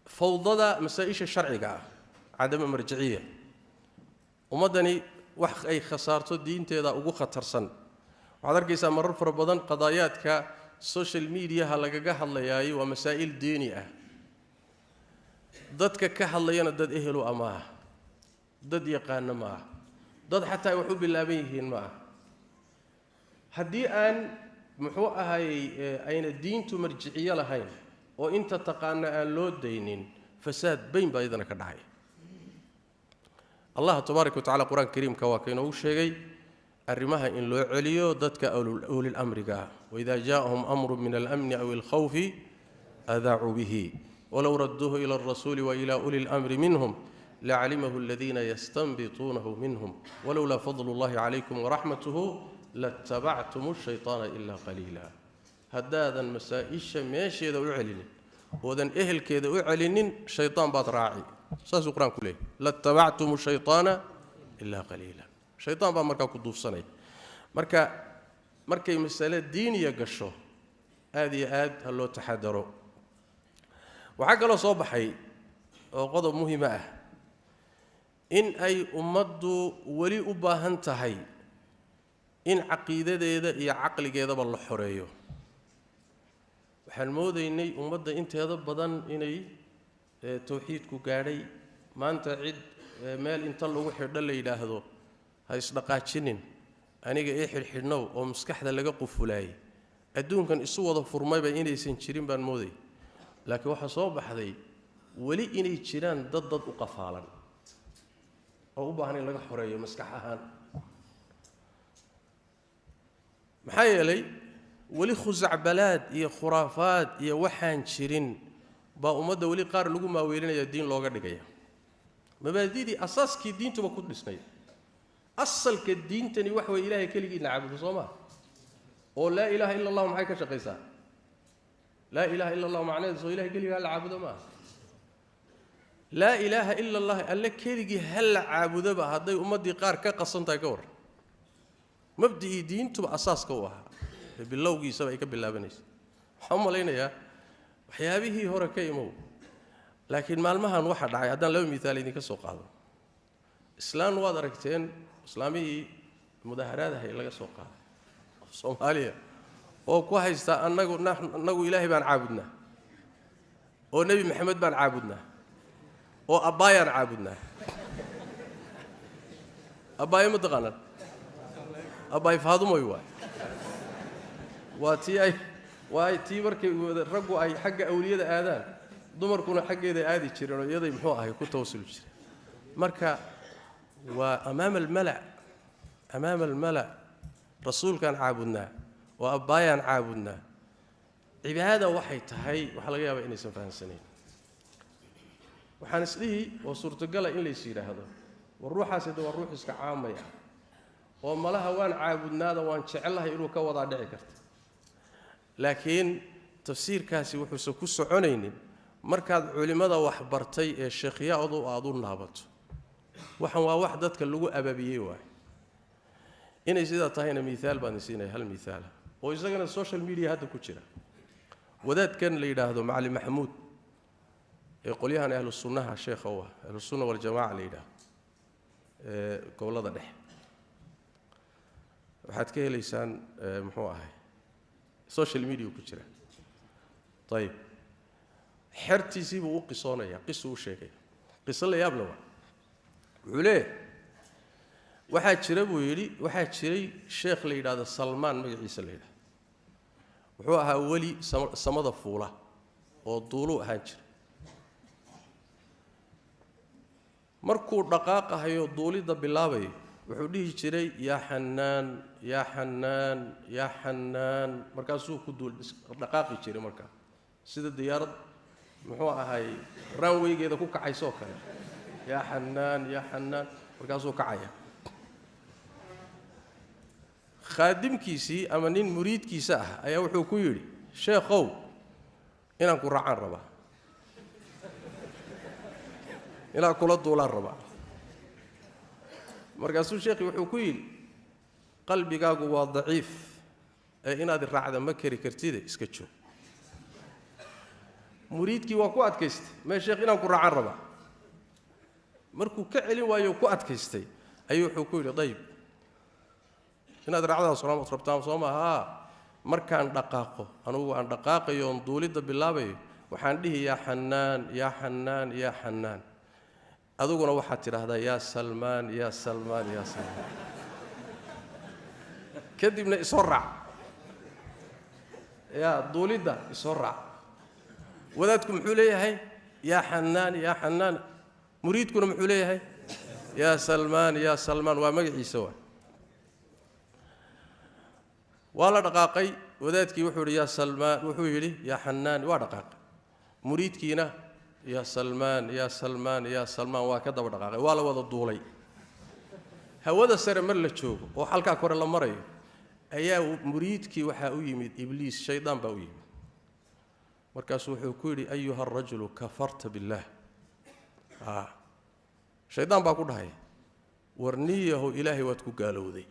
fawdada masaa'isha sharciga cadama marjiciya umadani wax ay khasaarto diinteeda ugu khatarsan waxaad arkaysaa marar fara badan qadaayaadka social media lagaga hadlayay waa masaa'il diini ah dadka ka hadlayana dad ehelo ama dad yaqaan ma dad xataa wax u bilaaban yihiin ma hadii aan muxuu ahay ayna diintu marjiciye lahayn oo inta taqaana aan loo daynin fasaad bayn baa idana ka dhacay Allah tabaaraka wa ta'ala quraan kariimka waa keenoo u sheegay arrimaha in loo celiyo dadka ulul amriga wa idha jaa'ahum amrun min al-amn aw al-khawf adha'u bihi ولو ردوه إلى الرسول وإلى أولي الأمر منهم لعلمه الذين يستنبطونه منهم ولولا فضل الله عليكم ورحمته لاتبعتم الشيطان إلا قليلا هدادا مسائش ماشي إذا أعلن وذن أهل كذا أعلن شيطان بات راعي ساس القرآن كله لاتبعتم الشيطان إلا قليلا شيطان بات مركا كدوف صني مركا مسألة دين يقشو هذه هلو تحذروا وحق الله صباحي وقضب مهمة إن أي أمضوا ولي أباهنتهي إن عقيدة إذا عقل كذا بالله حريه وحنمود إني أمض أنت هذا بدن إني توحيد كجاري ما أنت عد مال أنت الله وحد الله إله هذا هاي صدقات شنين أنا جاي حرناو ومسكح ذا لقى قفلاي أدون كان الصوّد فرماي بإني سنشرين بنمودي لكن واحد صوب حذي ولي إني تشيران ضد وقفالا أو أبغاني لقى حرية مسكحها محيا لي ولي خزع بلاد يا خرافات يا وحن شيرين بأمده ولي قار لقوا ما ويرين يا الدين لوجا دقيقة مبادئ أساس كدين تبى كود نسني أصل كدين تاني وحوي إلهي كلي نعبد صوما أو لا إله إلا الله معك شقيسان لا إله إلا الله معناه سو إله كلي هل عبده ما لا إله إلا الله ألا كلي هل عبده به هذا أمدي قار كقصن تاكور مبدئ دين تبى أساس كوها بالله جي سبعك بالله بنيس هم لينا يا وحيابه هو ركيمو لكن ما المهن واحد عادان لو مثال إني كسوق هذا إسلام وادركتين إسلامي مظاهرات هي لقى سوق هذا صوماليا oo ku haysta anagu ilaahay baan caabudnaa oo nabi maxamed baan caabudnaa oo abaayaan caabudnaa abaay ma taqaanaan abaay faadumoy waa tii markay raggu ay xagga awliyada aadaan dumarkuna xaggeeda aadi jireen oo iyaday muxuu ahay ku tawassul jireen marka waa amaama almala rasuulkan caabudnaa وأبايان عابدنا عبادة وحي تهي وحلقة يابا إني سنفهم سنين وحنسليه وصورة قلة إن لي يصير هذا والروح أسد والروح إسكعامة يعني وما لها وان عابدنا هذا وان شعلها يروك وضع دعكرت لكن تفسير كاسي وحسو كسو عنين مركز علماء وحبرتي الشيخ يعضو أعضو نهبط وحوا وحدتك اللغو أبابية واحد إن إذا طهينا مثال بنسينا هالمثال وإذا كان السوشيال ميديا هذا كتير وذات كان اللي يراهدوا معلم محمود يقول لها أهل السنة الشيخ هو أهل السنة والجماعة اللي يراه قول هذا ده وحد كه لسان محوها هاي السوشيال ميديا كتير طيب حرتي سيبوا قصونا يا قصوا شيء قصة اللي يبلغ عليه waxaa jira buu yiri waxaa jiray sheekh la yiraahdo Salman magaciisa la yiraahdo wuxuu ahaa wali samada fuula oo duulu ahaan jira markuu dhaqaaqayo duulida bilaabay wuxuu dhihi jiray ya Xanaan ya Xanaan ya Xanaan markaasuu ku duul dhaqaaqi jiray markaa sida diyaarad muxuu ahay runway-geeda ku kacayso kale ya Xanaan markaasuu kacaya خادمكيسي أما نين مريد كيساه أيها وحو كيري شيخو إنا كرعان ربا إنا كل $1 ربا مركزو شيخي وحو كيري قلبي قاقوا ضعيف إنا دي الرعادة مكري كرتيدي اسكتشو مريد كي وكوات كيست ما شيخ إنا كرعان ربا مركو كعلي وايو كوات كيستي أيها وحو كيري طيب inaad raacdaa salaam rabtaan Soomaha markaan dhaqaaqo anigu aan dhaqaaqayo on duulida bilaabay waxaan dhihi ya Xanaan ya Xanaan aduguna waxaad tiraahdaa ya Salman kadibna isoo raac ya duulida isoo raac wadaadku muxuu leeyahay ya Xanaan muriidkuna muxuu leeyahay ya Salman waa magaciisa ولا دقاقي وذاتكي وحور يا سلمان وحور يا حنان ودقاق مريدكينا يا سلمان يا سلمان يا سلمان وكذا بدقاقي ولا وضع دولي هودا سر مر لا joogo oo halka kore la marayo ayaa muriidkii waxa u yimid ibliis shaydaan baa u yimid markaas wuxuu ku yiri ayuha ar-rajulu kafarta billah shaydaan baa ku dhahay warniyahu ilaahi waad ku gaalowday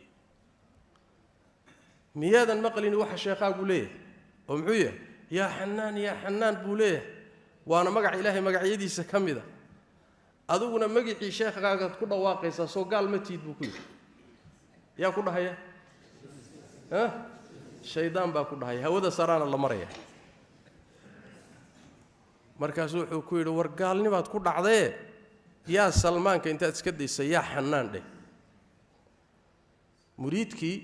miyaadan maqlin waxa sheekhagu leeyahay oo muxuu yahay ya xanaan buu leeyahay waana magac ilaahi magacyadiisa kamida aduguna magicii sheekhaga ku dhawaaqaysa soo gaal ma tiid buu ku yiri yaa ku dhahaya shaydaan baa ku dhahaya hawada sarana la maraya markaas wuxuu ku yiri war gaalnimaad ku dhacday yaa salmaanka intaad iska daysay yaa xanaan dheh muriidkii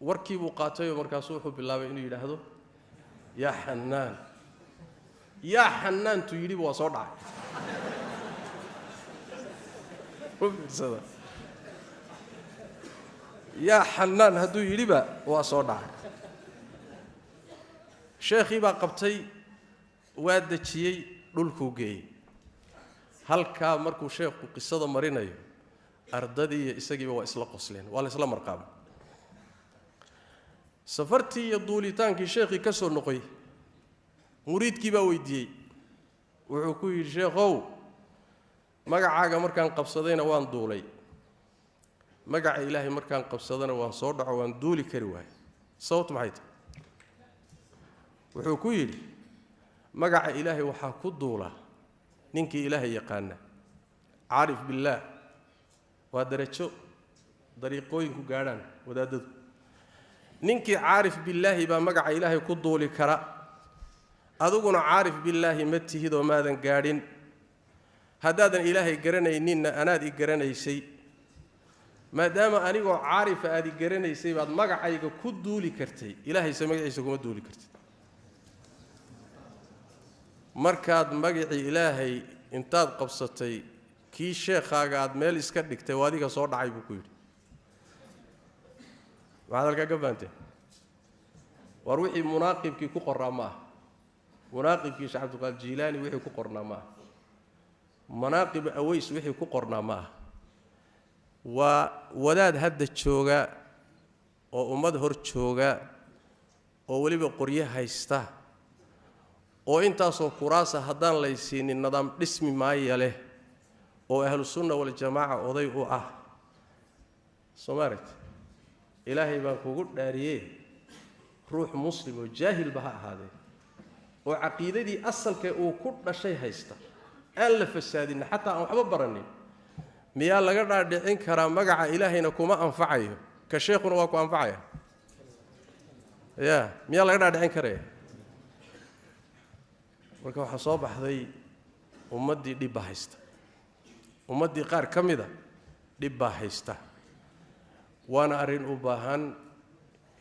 warkii buu qaatay markaas wuxuu bilaabay inuu yiraahdo yaa xanaan tu yiri waa soo dhacay يا حنان هدو يريبا وصودا شيخي با قبتي وادجيي دولكو geey halka markuu sheekhu qisada marinayo ardadii isagiiba waa isla qosleen waa la isla marqaab safartii iyo duulitaankii sheekhi ka soo noqoy muriidkii baa weydiiyay wuxuu ku yiri sheekhow magacaaga markaan qabsadayna waan duulay magaca ilaahay markaan qabsadana waan soo dhaco waan duuli kari waay sababtu maxay tahay wuxuu ku yiri magaca ilaahay waxa ku duula ninkii ilaahay yaqaan aarif billah waa darajo dariiqooyinku gaadhaan wadaadadu ninkii aarif billahi ba magaca ilaahay ku duuli kara aduguna aarif billahi ma tihido maadan gaadhin hadaadan ilaahay garanayninna anaad i garanaysay maadaama anigoo caarifa aad garanaysay baad magacayga ku duuli kartay ilaahay magaciisa kuma duuli kartid markaad magacii ilaahay intaad qabsatay kii sheekhaga aad meel iska dhigtay waadiga soo dhacay buu ku yiri waxa halka gabaantay war wixii munaaqibkii ku qoraa ma munaaqibkii Sheekh Abdul Qaadir Jilaani wixii ku qornaa ma مناقب أويس وحي كقرنا معه ووداد هذا الشوجا ومظهر الشوجا وولي بقرية هيسته وإنت أصلا كراسة هدان ليسين النظام اسمي معي له وأهل السنة والجماعة وضيئوا سمارت إلهي بانكو داريه روح مسلم وجاهل بها هذا وعقيدة دي أصل كل شيء هيسته ألف السادين حتى أحب برني ميال لقدر دحين كرام مجا إلهنا كوما أنفعيه كشيخنا وكو أنفعيه يا ميال لقدر دحين كريه وكو حصاب هذي ومدي دي باهست ومدي قار كميدا دي باهست وأنا أرين أباهن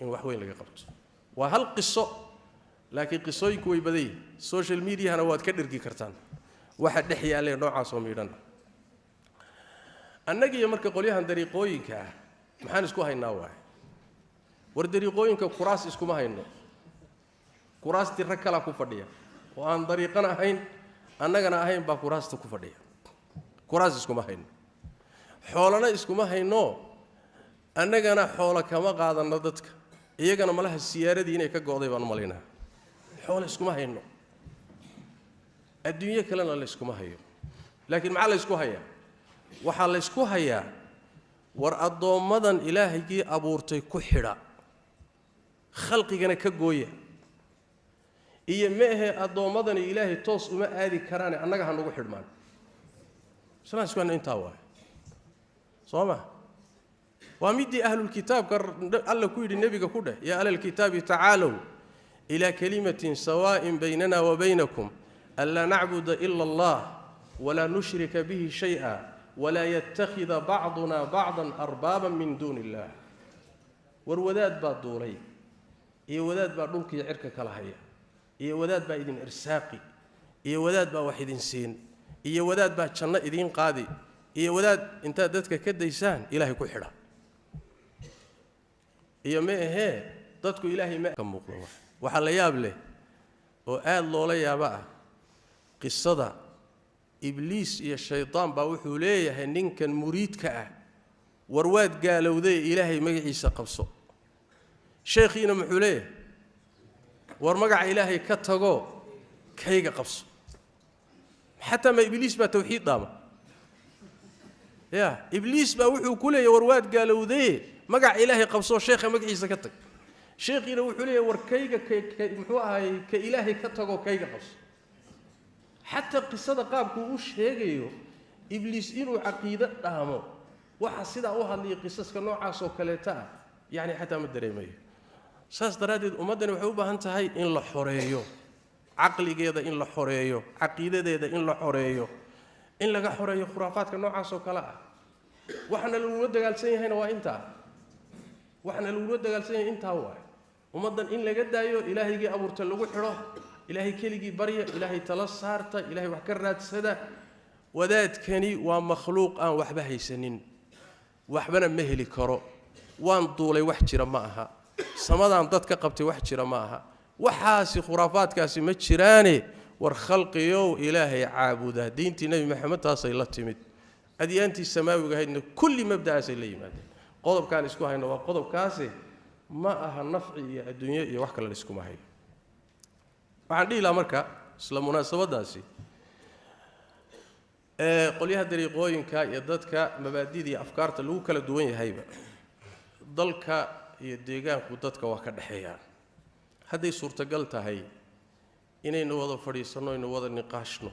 إن وحوين لقى قبض وهل قصة لكن قصة يكوي بدي سوشيال ميديا أنا واد كدر كي كرتان واحد دحيا له نوعا سوميدان annagiyo marka qoliyahan dariiqooyinka maxaan isku haynaa waay war dariiqooyinka kuraas isku ma hayno kuraasti rag kala ku fadhiya oo aan dariiqana ahayn annagana ahayn baa kuraasta ku fadhiya kuraas isku ma hayno xoolana isku ma hayno annagana xoola kama qaadano dadka iyagana malaha siyaaradii inay ka go'day baan maleynaa xoola isku ma hayno adduunyo kalena la isku ma hayo laakiin maxaa la isku hayaa waxa la isku hayaa war adoomadan ilaahigii abuurtay ku xidha khalqigana ka gooya iyo meehe adoomadan ilaahay toos uma aadi karaan annaga han ugu xidhmaan salaas waan inta waay sooma waa midii ahlul kitaabka alla ku yiri nabiga ku dheh ya ahlul kitaabi ta'alu ila kalimatin sawa'in baynana wa baynakum alla na'budu illa allah wala nushrika bihi shay'a ولا يتخذ بعضنا بعضا أربابا من دون الله والوداد با دولي إيه وداد با دولك يعرك كلاهية إيه وداد با إذن إرساقي إيه وداد با واحد سين إيه وداد با جنة إذن قاضي إيه وداد أنت دتك كديسان إلهي كحرة إيه ما هي دتك إلهي ما كم مقلوب وحلا يابله وقال الله يا بقى qisada ibliis iyo shaydaan baa wuxuu leeyahay ninkan muriidka ah warwaad gaalowday ilaahay magaciisa qabso sheekhiina muxuu leeyahay war magaca ilaahay ka tago kayga qabso xataa ma ibliis baa tawxiid dhaama ya ibliis baa wuxuu ku leeyahay warwaad gaalowday magaca ilaahay qabso sheekha magaciisa ka tag sheekhiina wuxuu leeyahay war kayga muxuu ahaay ka ilaahay ka tago kayga qabso حتى قصة قابك وشيء إبليس إنه عقيدة دامو وحسيد أوها اللي قصص كنوع عصو كلتا يعني حتى مدريمي ساس درادد أمدن وحوبة أنت هاي إن لحوريو عقلي جيدا إن لحوريو عقيدة جيدا إن لحوريو إن لقى حوريو خرافات كنوع عصو كلا وحنا الولد قال سين هنا وإنت وحنا الولد قال سين إنت هو أمدن إن لقى دايو إلهي جي أبو تلوج حراه إلهي كلجي بريء إلهي تلصارته إلهي وحكرت سدا وذات كني ومخلوق أن وحبه يسنين وحبنا مهلي كرو وان طولي وحشر معها سمدان ضدك قبتي وحشر معها وحاسي خرافات كاسي متشراني والخلق يو إلهي عابده دينتي نبي محمد تصل الله تمد أديانتي السماوي قاعد كل مبدأ سليم هذا قضب كان يسكوها إنه قضب كاسي ما أها النفع الدنيا يوحك الله يسكو معي waxaan dhihi lahaa marka isla munaasabadaasi qolyaha dariiqooyinka iyo dadka mabaadi'da iyo afkaarta lagu kala duwan yahayba dalka iyo deegaanku dadka waa ka dhaxeeyaan hadday suurtagal tahay inaynu wada fadhiisano inuu wada niqaashno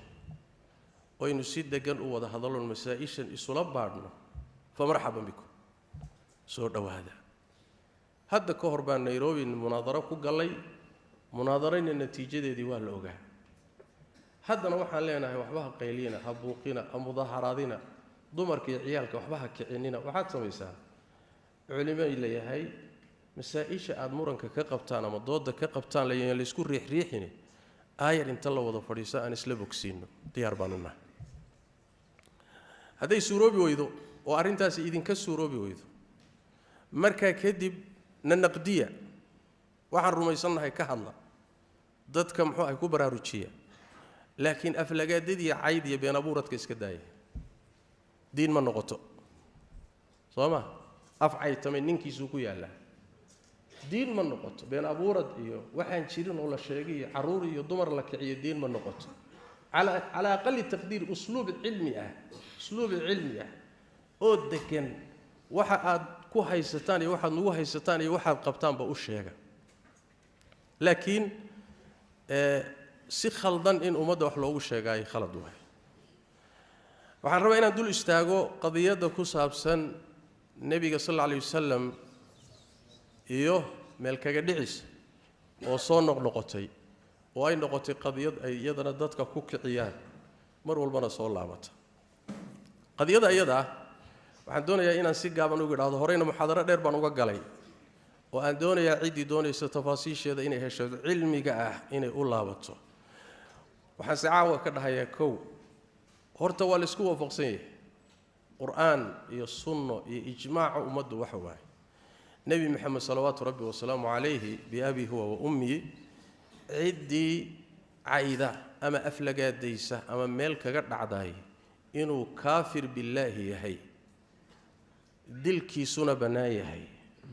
oo inuu si degan u wada hadalno masaa'ishan isula baadhno fa marhaban bikum soo dhawaada hadda ka hor baan Nairobi munaadaro ku galay مناظرين النتيجة دي ولا أوجه هذا نوح علينا وحبها قيلينا هبوقنا مظاهراتنا ضمر كعيالك وحبها كعنينا وحتى ميسان علماء اللي هي مسائش أدمرن كقبتان مضاد كقبتان لين يسكون ريحني آية إن الله وضع فريسة أن يسلبوكسين ديار بانونا هذا يسوروبي ويدو وأرنتاس إذن كسوروبي ويدو مركا كذب ننقدية وحن رميسنا هي كهلا ضد كم حق كبر روتشية لكن أفلاجات دي عادية بين أبورة كيسكداية دين من نقطة صما أفعي تمنين كيسوكو يلا دين من نقطة بين أبورة إيو وحن شيرين ولا شيء عروري يضمر لك دين من نقطة على أقل التقدير أسلوب العلمي أسلوب العلمي أودكن واحد كوهاي ستاني واحد نوهاي ستاني واحد قبطان بأوشيها لكن si khaldan in ummadda wax loogu sheegay khalad waay waxaan rabaa inaan dul istaago qadiyada ku saabsan nabiga sallallahu alayhi wasallam iyo meel kaga dhicis oo soo noqnoqotay oo ay noqotay qadiyad ay iyadana dadka ku kiciyaan mar walbana soo laabata qadiyada iyada waxaan doonayaa inaan si gaaban ugu dhaado horeyna muxaadaro dheer baan uga galay oo aan doonayaa cidii doonaysa tafaasiisheeda inay hesho cilmiga ah inay u laabato waxaan si caawa ka dhahayaa kow horta waa la isku waafaqsan yahay qur'aan iyo sunno iyo ijmaaca ummaddu waxa waaye nabi maxamed salawaatu rabbi wa salaamu alayhi bi abi huwa wa ummi cidii caida ama aflagaadaysa ama meel kaga dhacday inuu kaafir billaahi yahay dilkiisuna banaan yahay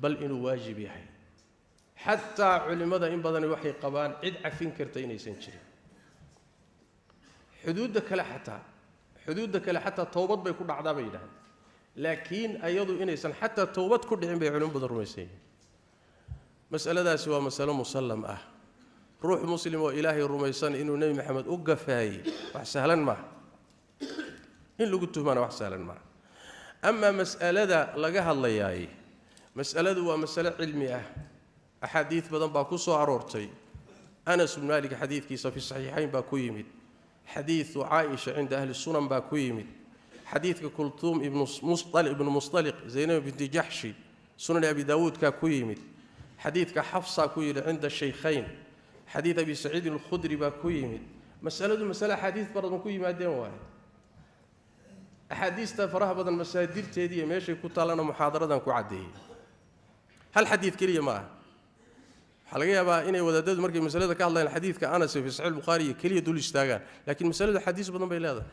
bal inuu waajib yahay حتى علماء إن بدن وحي قبان عد عفين كرتين يسنجري حدودك لا حتى توبت بيكون عذاب يده لكن أيضا إن يسن حتى توبت كل عين بعلم بدر ميسين مسألة ذا سوى مسألة مسلم روح مسلم وإلهي الرميسان إنه نبي محمد أقفاي وحسهلا ما إن لو قلت ما وحسهلا ما أما مسألة ذا لقاها الله ياي مسألة ذا ومسألة علمية أحاديث بدن باكوسو عرورتي أنس بن مالك حديث كيسا في الصحيحين باكو يمد حديث عائشة عند أهل السنن باكو يمد حديث كلثوم ابن مصطلق زينب بنت جحشي سنن أبي داود كاكو يمد حديث كحفصة كويل عند الشيخين حديث أبي سعيد الخدري باكو يمد مسألة حديث برضه كو يمدين واحد أحاديث تفرح بدن مسادير تيدي ماشي كنت لنا محاضرة كو عديه هل حديث كلية معه waxa laga yaabaa inay wadaadadu markay mas'alada ka hadlayaan xadiidka Anas fi Sahih Bukhari kaliya dul istaagaan laakiin mas'alada xadiis badan bay leedahay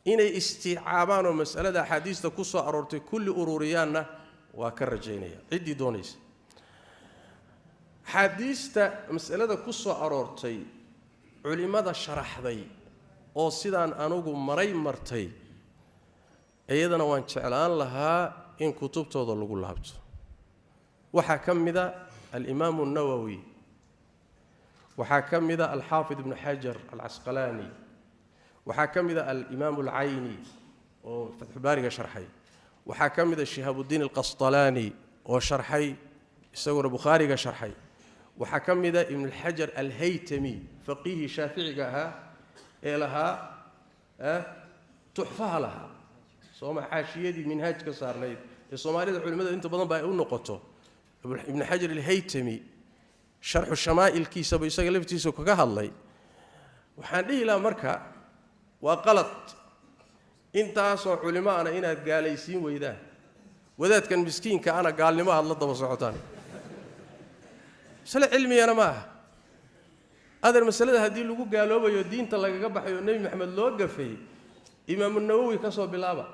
inay isticaabaan oo mas'alada xadiista ku soo aroortay kulli ururiyaanna waa ka rajaynaya cidii doonaysa xadiista mas'alada ku soo aroortay culimada sharaxday oo sidaan anugu martay iyadana waan jeclaan lahaa in kutubtooda lagu laabto waxa kamida al-Imam an-Nawawi waxa kamida al-Hafidh ibn Hajar al-Asqalani waxa kamida al-Imam al-Ayni oo Fath al-Bari sharxay waxa kamida Shihabuddin al-Qastalani oo sharxay isagoo Bukhari sharxay waxa kamida Ibn al-Hajar al-Haytami faqih Shafi'i ee lahaa tuhfaha laha sooma xaashiyadii minhaajka saarnayd ee Soomaalida culimada inta badan baa u noqoto Ibn Hajar al-Haytami sharh shamaa'ilkiisa buu isaga laftiisa kaga hadlay waxaan dhihi lahaa marka waa qalad intaas oo culimaana inaad gaalaysiin weydaan wadaadkan miskiinka ana gaalnimo aad la daba socotaan sala cilmiyana ma aha adar masalada hadii lagu gaaloobayo diinta lagaga baxayo nabi maxamed loo gafay imaam an-Nawawi ka soo bilaaba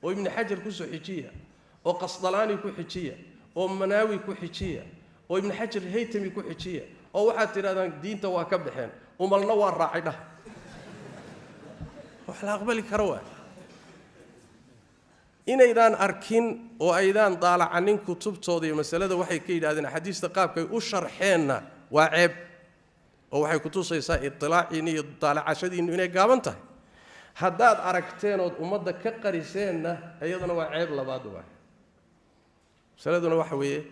oo ibn Hajar ku soo xijiya oo Qasdalani ku xijiya oo Manawi ku xijiya oo ibn Hajar al-Haytami ku xijiya oo waxa tiraadaan diinta waa ka baxeen umalna waa raacida wax la aqbali karo waa inaydaan arkin oo aydaan daalacanin kutubtooda iyo masalada waxay ka yiraahdeen xadiista qaabkay u sharxeenna waa ceeb oo waxay ku tusaysaa iطلاacini iyo daalacashadiinu inay gaaban tahay haddaad aragteen oo ummadda ka qariseenna ayadana waa ceeb labaad waa masaladuna waxa weeye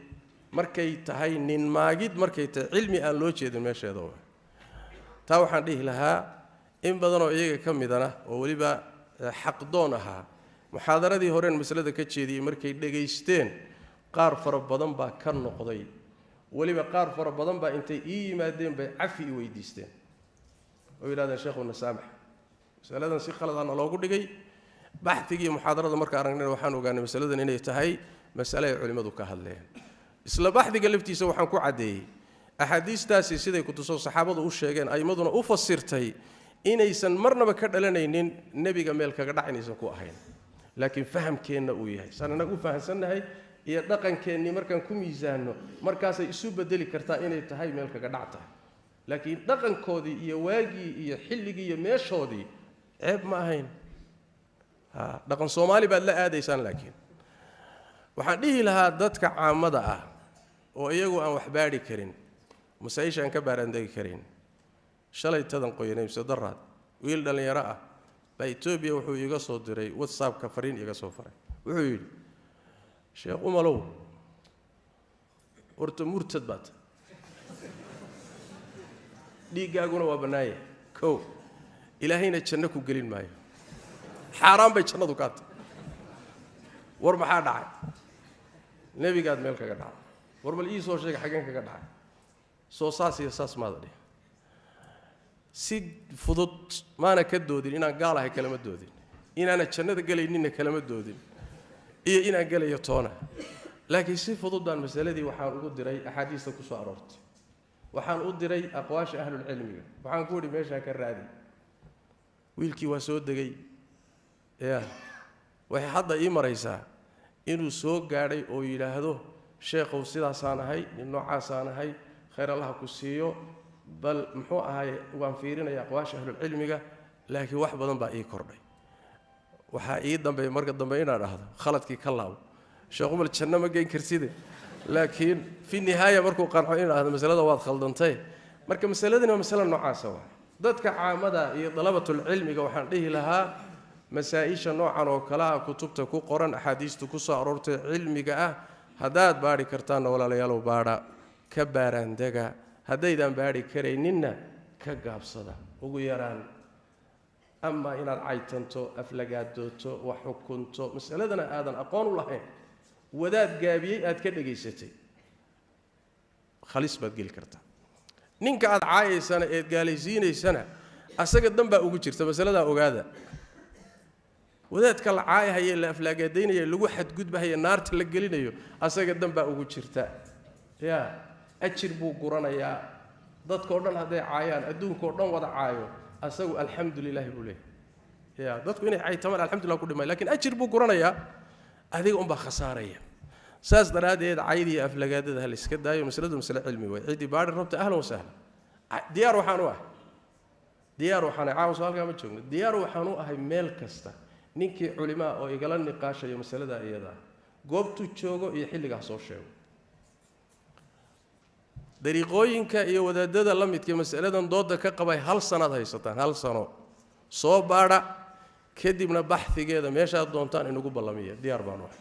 markay tahay nin maagid markay tahay cilmi aan loo jeedin meesheeda waa taa waxaan dhihi lahaa in badan oo iyaga ka midana oo waliba xaq doon ahaa muxaadaradii horeen masalada ka jeediyay markay dhageysteen qaar fara badan baa ka noqday waliba qaar fara badan baa intay yimaadeen bay cafi weydiisteen oo yiraahdeen sheekhu nasaamax masaladan si khalad loogu dhigay baxthigii muxaadarada marka aragnay waxaan ogaanay masaladan inay tahay mas'ale ay culimadu ka hadleen isla baxthiga laftiisa waxaan ku cadeeyay ahadiistaasi siday ku tusoo saxaabadu u sheegeen aymaduna u fasirtay inaysan marnaba ka dhalanaynin nabiga meel kaga dhacinaysan ku ahayn laakiin fahamkeena uu yahay sanana u fahansanahay iyo dhaqankeeni markaan ku miisaano markaas ay isu bedeli kartaa inay tahay meel kaga dhactahay laakiin dhaqankoodii iyo waagii iyo xilligii iyo meeshoodii ceeb ma ahayn dhaqan Soomaali baad la aadaysaan laakiin waxaan dhihi lahaa dadka caamada ah oo iyagu aan wax baari karin masaa'ishan ka baarandegi karin shalay tadan qoyanay sadaraad wiil dhalinyaro ah baa Ethiopia wuxuu iga soo diray WhatsApp ka fariin iga soo faray wuxuu yiri Sheekh Umalow orto murtad baad dhiigaaguna waa banaaya ko ilaahayna janno ku gelin maayo xaraam bay jannadu ka tahay war maxaa dhacay nabigaad meel kaga dhacay war bal ii soo sheeg xageen kaga dhacay soo saas iyo saas maadadi si fudud maana ka doodin inaan gaalahay kalama doodin inaana jannada galayninna kalama doodin iyo inaan galayo toona laakiin si fudud baan masaladii waxaan ugu diray axaadiista ku soo aroortay waxaan u diray aqwaasha ahlul cilmiga waxaan ku wadi meesha ka raadi wiilkii waa soo degay waxay hadda ii maraysaa inuu soo gaadhay oo yiraahdo sheekhow sidaasaan ahay noocaasaan ahay khayr Allah ku siiyo bal muxuu ahay waan fiirinaya aqwaasha ahlul cilmiga laakiin wax badan baa ii kordhay waxa ii dambeeyay marka dambe inaan dhahdo khaladkii ka laabo sheekhu mal janna ma geyn kartide laakiin fi nihaaya markuu qanco inaan dhahdo masalada waad khaldantay marka masaladani waa mas'ala noocaas ah dadka caamada iyo dalabatul cilmiga waxaan dhihi lahaa masaa'isha noocan oo kala kutubta ku qoran ahadiistu ku soo aroortay cilmiga ah hadaad baari kartaan walaalayaal baara ka baaraandaga hadaydan baari kareenina ka gaabsada ugu yaraan ama inaad caytanto aflagaadooto wax xukunto mas'aladana aadan aqoon u lahayn wadaad gaabiyay aad ka dhageysatay khalis baad gali kartaa ninka aad caayeysana ee gaalaysiinaysana asaga danba ugu jirta masalada ogaada wadaadka la caayahay la aflaagadeynaya lagu xad gudbahay naarta la gelinayo asaga danba ugu jirta ajir buu guranayaa dadkoo dhan hadday caayaan adduunkoo dhan wada caayo asagu alxamdulilah buu leeyahay ya dadku inay caaytamaan alxamdulilah ku dhimay laakiin ajir buu guranayaa adiga unbaa khasaaraya saas daraadeed caydii aflagaadada hal iska daayo masaladu masala cilmi way cidii baadhi rabta ahlan wa sahlan diyaar waxaan u ahay diyaar waxaan caawas halka ma joogno diyaar waxaan u ahay meel kasta ninkii culimaa oo igala niqaashayo masalada iyada goobtu joogo iyo xilliga soo sheego dariiqooyinka iyo wadaadada la midka masaladan dooda ka qabay hal sanad haysataan hal sano soo baadha kadibna baxfigeeda meesha doontaan inagu ballamiya diyaar baan u ahay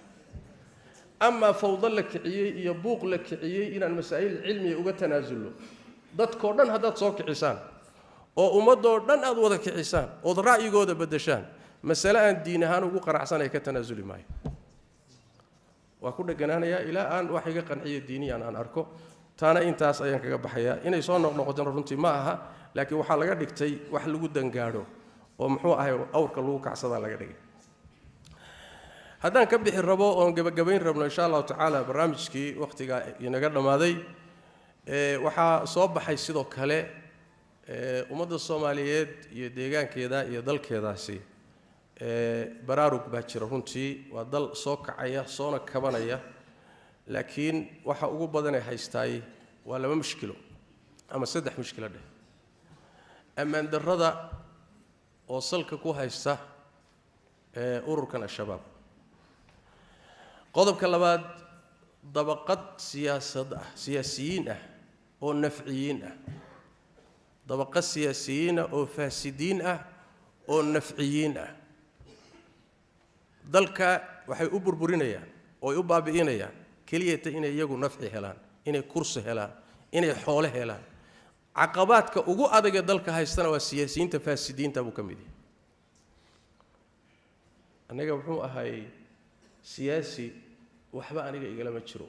ama fawda la kiciyay iyo buuq la kiciyay inaan masaa'il cilmiga uga tanaasulno dadkoo dhan haddaad soo kicisaan oo ummadoo dhan aad wada kicisaan oo ra'yigooda bedeshaan mas'ala aan diin ahaan ugu qanacsanay ka tanaasuli maayo waa ku dhaganaanaya ilaa aan wax iga qanciyo diiniyan aan arko taana intaas ayaan kaga baxayaa inay soo noqnoqotaan runtii ma aha laakiin waxaa laga dhigtay wax lagu dangaadho oo muxuu ahay awrka lagu kacsadaa laga dhigay haddaan ka bixi rabo oon gabagabayn rabno insha allahu tacaala barnaamijkii wakhtiga inaga dhammaaday waxaa soo baxay sidoo kale ummadda soomaaliyeed iyo deegaankeeda iyo dalkeedaasi baraarug baa jira runtii waa dal soo kacaya soona kabanaya laakiin waxa ugu badan ee haystaay waa laba mushkilo ama saddex mushkilo dheh ammaan darrada oo salka ku haysta ururkan al-shabaab qodobka labaad dabaqad siyaasiyiin ah oo nafciyiin ah dabaqad siyaasiyiin ah oo faasidiin ah oo nafciyiin ah dalka waxay u burburinayaan oo ay u baabi'inayaan keliyata inay iyagu nafci helaan inay kursi helaan inay xoole helaan caqabaadka ugu adag ee dalka haystana waa siyaasiyiinta faasidiinta buu ka mid yahay aniga wuxuu ahay siyaasi waxba aniga igalama jiro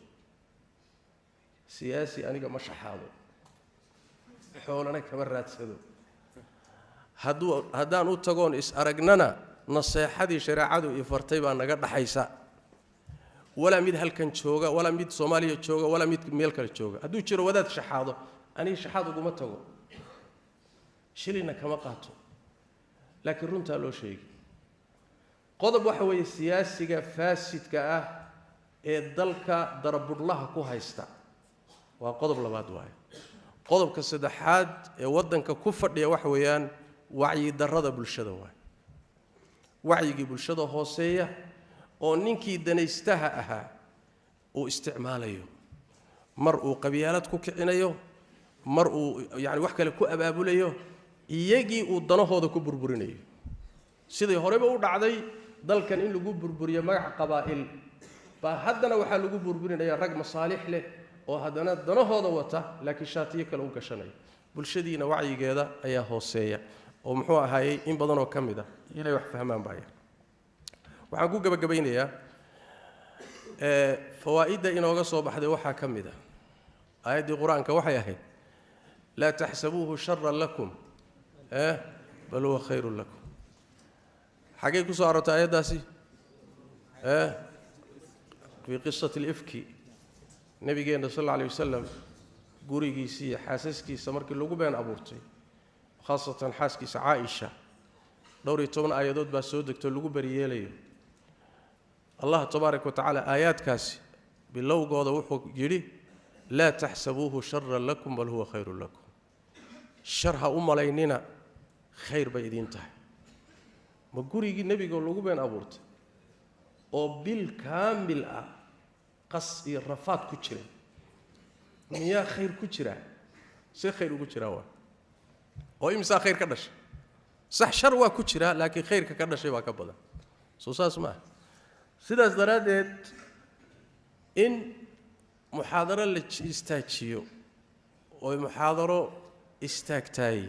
siyaasi aniga ma shaxaado xoolana kama raadsado haddaan u tagoon is aragnana naseexadii shareecadu ii fartay baa naga dhaxaysa walaa mid halkan jooga walaa mid Soomaaliya jooga walaa mid meel kale jooga hadduu jiro wadaad shaxaado aniga shaxaad uguma tago shilina kama qaato laakiin runta loo sheegay qodob waxa weeye siyaasiga faasidka ah ee dalka darabudlaha ku haysta waa qodob labaad waay qodobka saddexaad ee wadanka ku fadhiya waxa weeyaan wacyi darrada bulshada waay wacyigii bulshada hooseeya oo ninkii danaystaha ahaa uu isticmaalayo mar uu qabyaalad ku kicinayo mar uu yani wax kale ku abaabulayo iyagii uu danahooda ku burburinayo sidii horeba u dhacday dalkan in lagu burburiyo magac qabaa'il baa haddana waxaa lagu burburinayaa rag masaalix leh oo haddana danahooda wata laakiin shaatiyo kale u gashanaya bulshadiina wacyigeeda ayaa hooseeya oo muxuu ahaayey in badan oo ka mid ah inay wax fahmaan baayaan waxaan ku gabagabaynayaa fawaa'idda inooga soo baxday waxaa ka mid ah aayaddii qur-aanka waxay ahayd laa taxsabuuhu sharan lakum bal huwa khayrun lakum xaggay ku soo arortay aayaddaasi fii qisati alifki nabigeenna sal alla alayh wasalam gurigiisii iyo xaasaskiisa markii lagu been abuurtay khaasatan xaaskiisa caaisha dhowr iyo 10 aayadood baa soo degtay lagu bariyeelayo allah tabaaraka wa tacaala aayaadkaasi bilowgooda wuxuu yidhi laa taxsabuuhu sharan lakum bal huwa khayrun lakum shar ha u malaynina khayr bay idiin tahay ma gurigii nebiga lagu been abuurtay oo bil kaamil ah qas iyo rafaad ku jira miyaa khayr ku jira si khayr ugu jira waa oo imisa khayr ka dhashay sax shar waa ku jira laakiin khayrka ka dhashay baa ka badan soo saas ma sidaas daraadeed in muxaadaro la istaajiyo oo muxaadaro istaagtay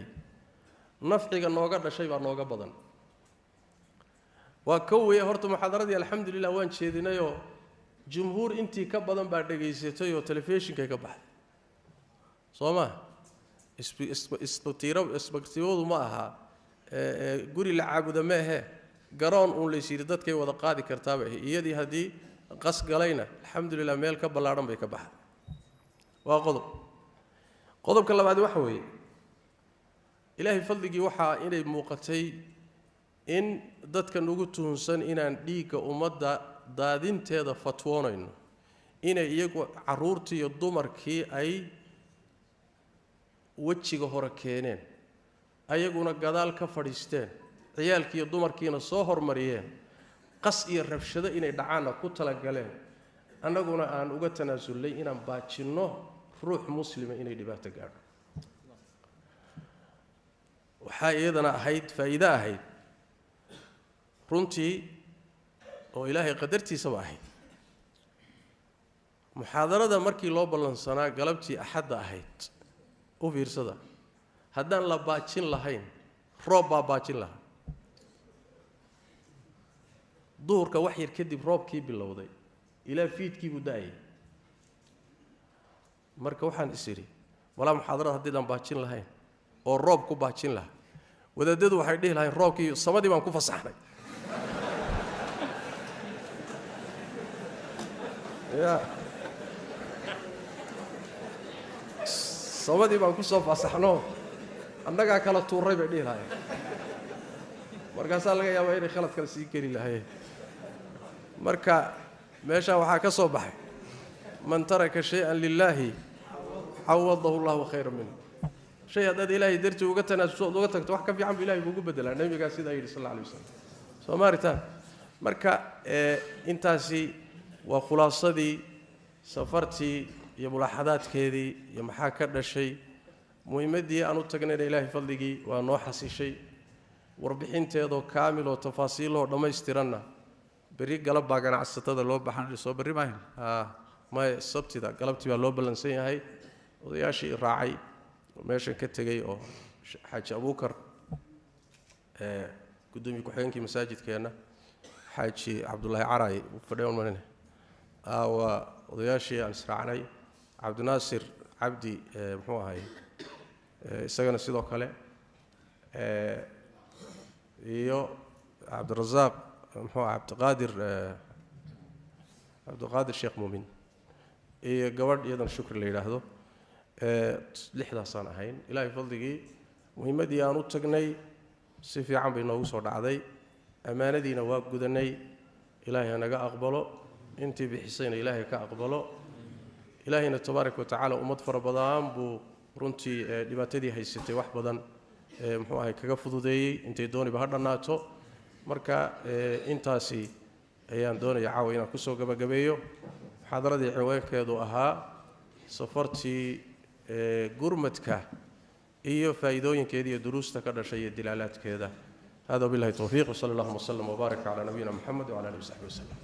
nafciga nooga dhashay baa nooga badan waa koway horta muxaadaradii alxamdulillah waan jeedinayo jumhuur intii ka badan baa dhageysatay oo telefishinka ka baxday sooma isbaktiiradu ma aha guri la caabudo ma ahe garoon uun la yidhi dadkay wada qaadi kartaaba iyadii haddii qas galayna alxamdulillah meel ka ballaaran bay ka baxday waa qodob qodobka labaad waxa weeye ilaahay fadligii waxaa inay muuqatay in dadka nagu tuhunsan inaan dhiigga ummadda daadinteeda fatwoonayno inay iyagu caruurtii iyo dumarkii ay wejiga hore keeneen ayaguna gadaal ka fadhiisteen ciyaalkii iyo dumarkiina soo hormariyeen qas iyo rabshado inay dhacaanna ku talagaleen annaguna aan uga tanaasulnay inaan baajinno ruux muslima inay dhibaato gaadho waxaa iyadana ahayd faa'iido ahayd runtii oo ilaahay qadartiisaba ahayd muxaadarada markii loo ballansanaa galabtii axadda ahayd u fiirsada haddaan la baajin lahayn roob baa baajin lahaa duhurka wax yar kadib roobkii bilowday ilaa fiidkii buu da'ayay marka waxaan is idhi walaa muxaadarada haddiidaan baajin lahayn oo roob ku baajin lahaa wadaadadu waxay dhihi lahayn roobkii samadii baan ku fasaxnay ya samadii baan ku soo fasaxno annagaa kala tuuray bay dhihi lahayn markaasaa laga yaabaa inay khalad kale sii geli lahayeen marka meeshaa waxaa ka soo baxay man taraka shay-an lilaahi cawadahu allahu khayran minhu shay haddaad ilaahay dartii uga tanaasusho ood uga tagto wax ka fiican bu ilahay kuugu bedelaa nebigaa sidaa yidhi sal alla alay wasalam soo maaritaan marka intaasi waa khulaasadii safartii iyo mulaaxadaadkeedii iyo maxaa ka dhashay muhiimaddii aan u tagnayna ilaahay fadligii waa noo xasishay warbixinteedoo kaamil oo tafaasiiloo dhammaystiranna berri galab baa ganacsatada loo baxan soo berri maahin maya sabtida galabtii baa loo ballansan yahay odayaashii raacay oo meeshan ka tegey oo xaaji abuukar gudoomiye ku-xigeenkii masaajidkeenna xaaji cabdullaahi caraay fadhiyan manine waa odayaashii aan israacnay cabdinaasir cabdi muxuu ahay isagana sidoo kale iyo cabdirasaaq muxuu aha cabdiqaadir sheekh muumin iyo gabadh iyadan shukri la yidhaahdo lixdaasaan ahayn ilaahay fadligii muhiimaddii aan u tagnay si fiican bay noogu soo dhacday ammaanadiina waa gudanay ilaahay hanaga aqbalo intii bixisayna ilaahay ka aqbalo ilaahayna tabaaraka watacaala ummad fara badan buu runtii dhibaatadii haysatay wax badan muxuu ahay kaga fududeeyey intay dooniba ha dhannaato marka intaasi ayaan doonaya caawa inaan kusoo gabagabeeyo muxaadaradii ciwaankeedu ahaa safartii gurmadka iyo faa'iidooyinkeeda iyo duruusta ka dhashay iyo dilaalaadkeeda hada billahi tawfiiq wa sallallahu wa sallam wa baraka ala nabiyina muhammad wa ala alihi wa sahbihi wa sallam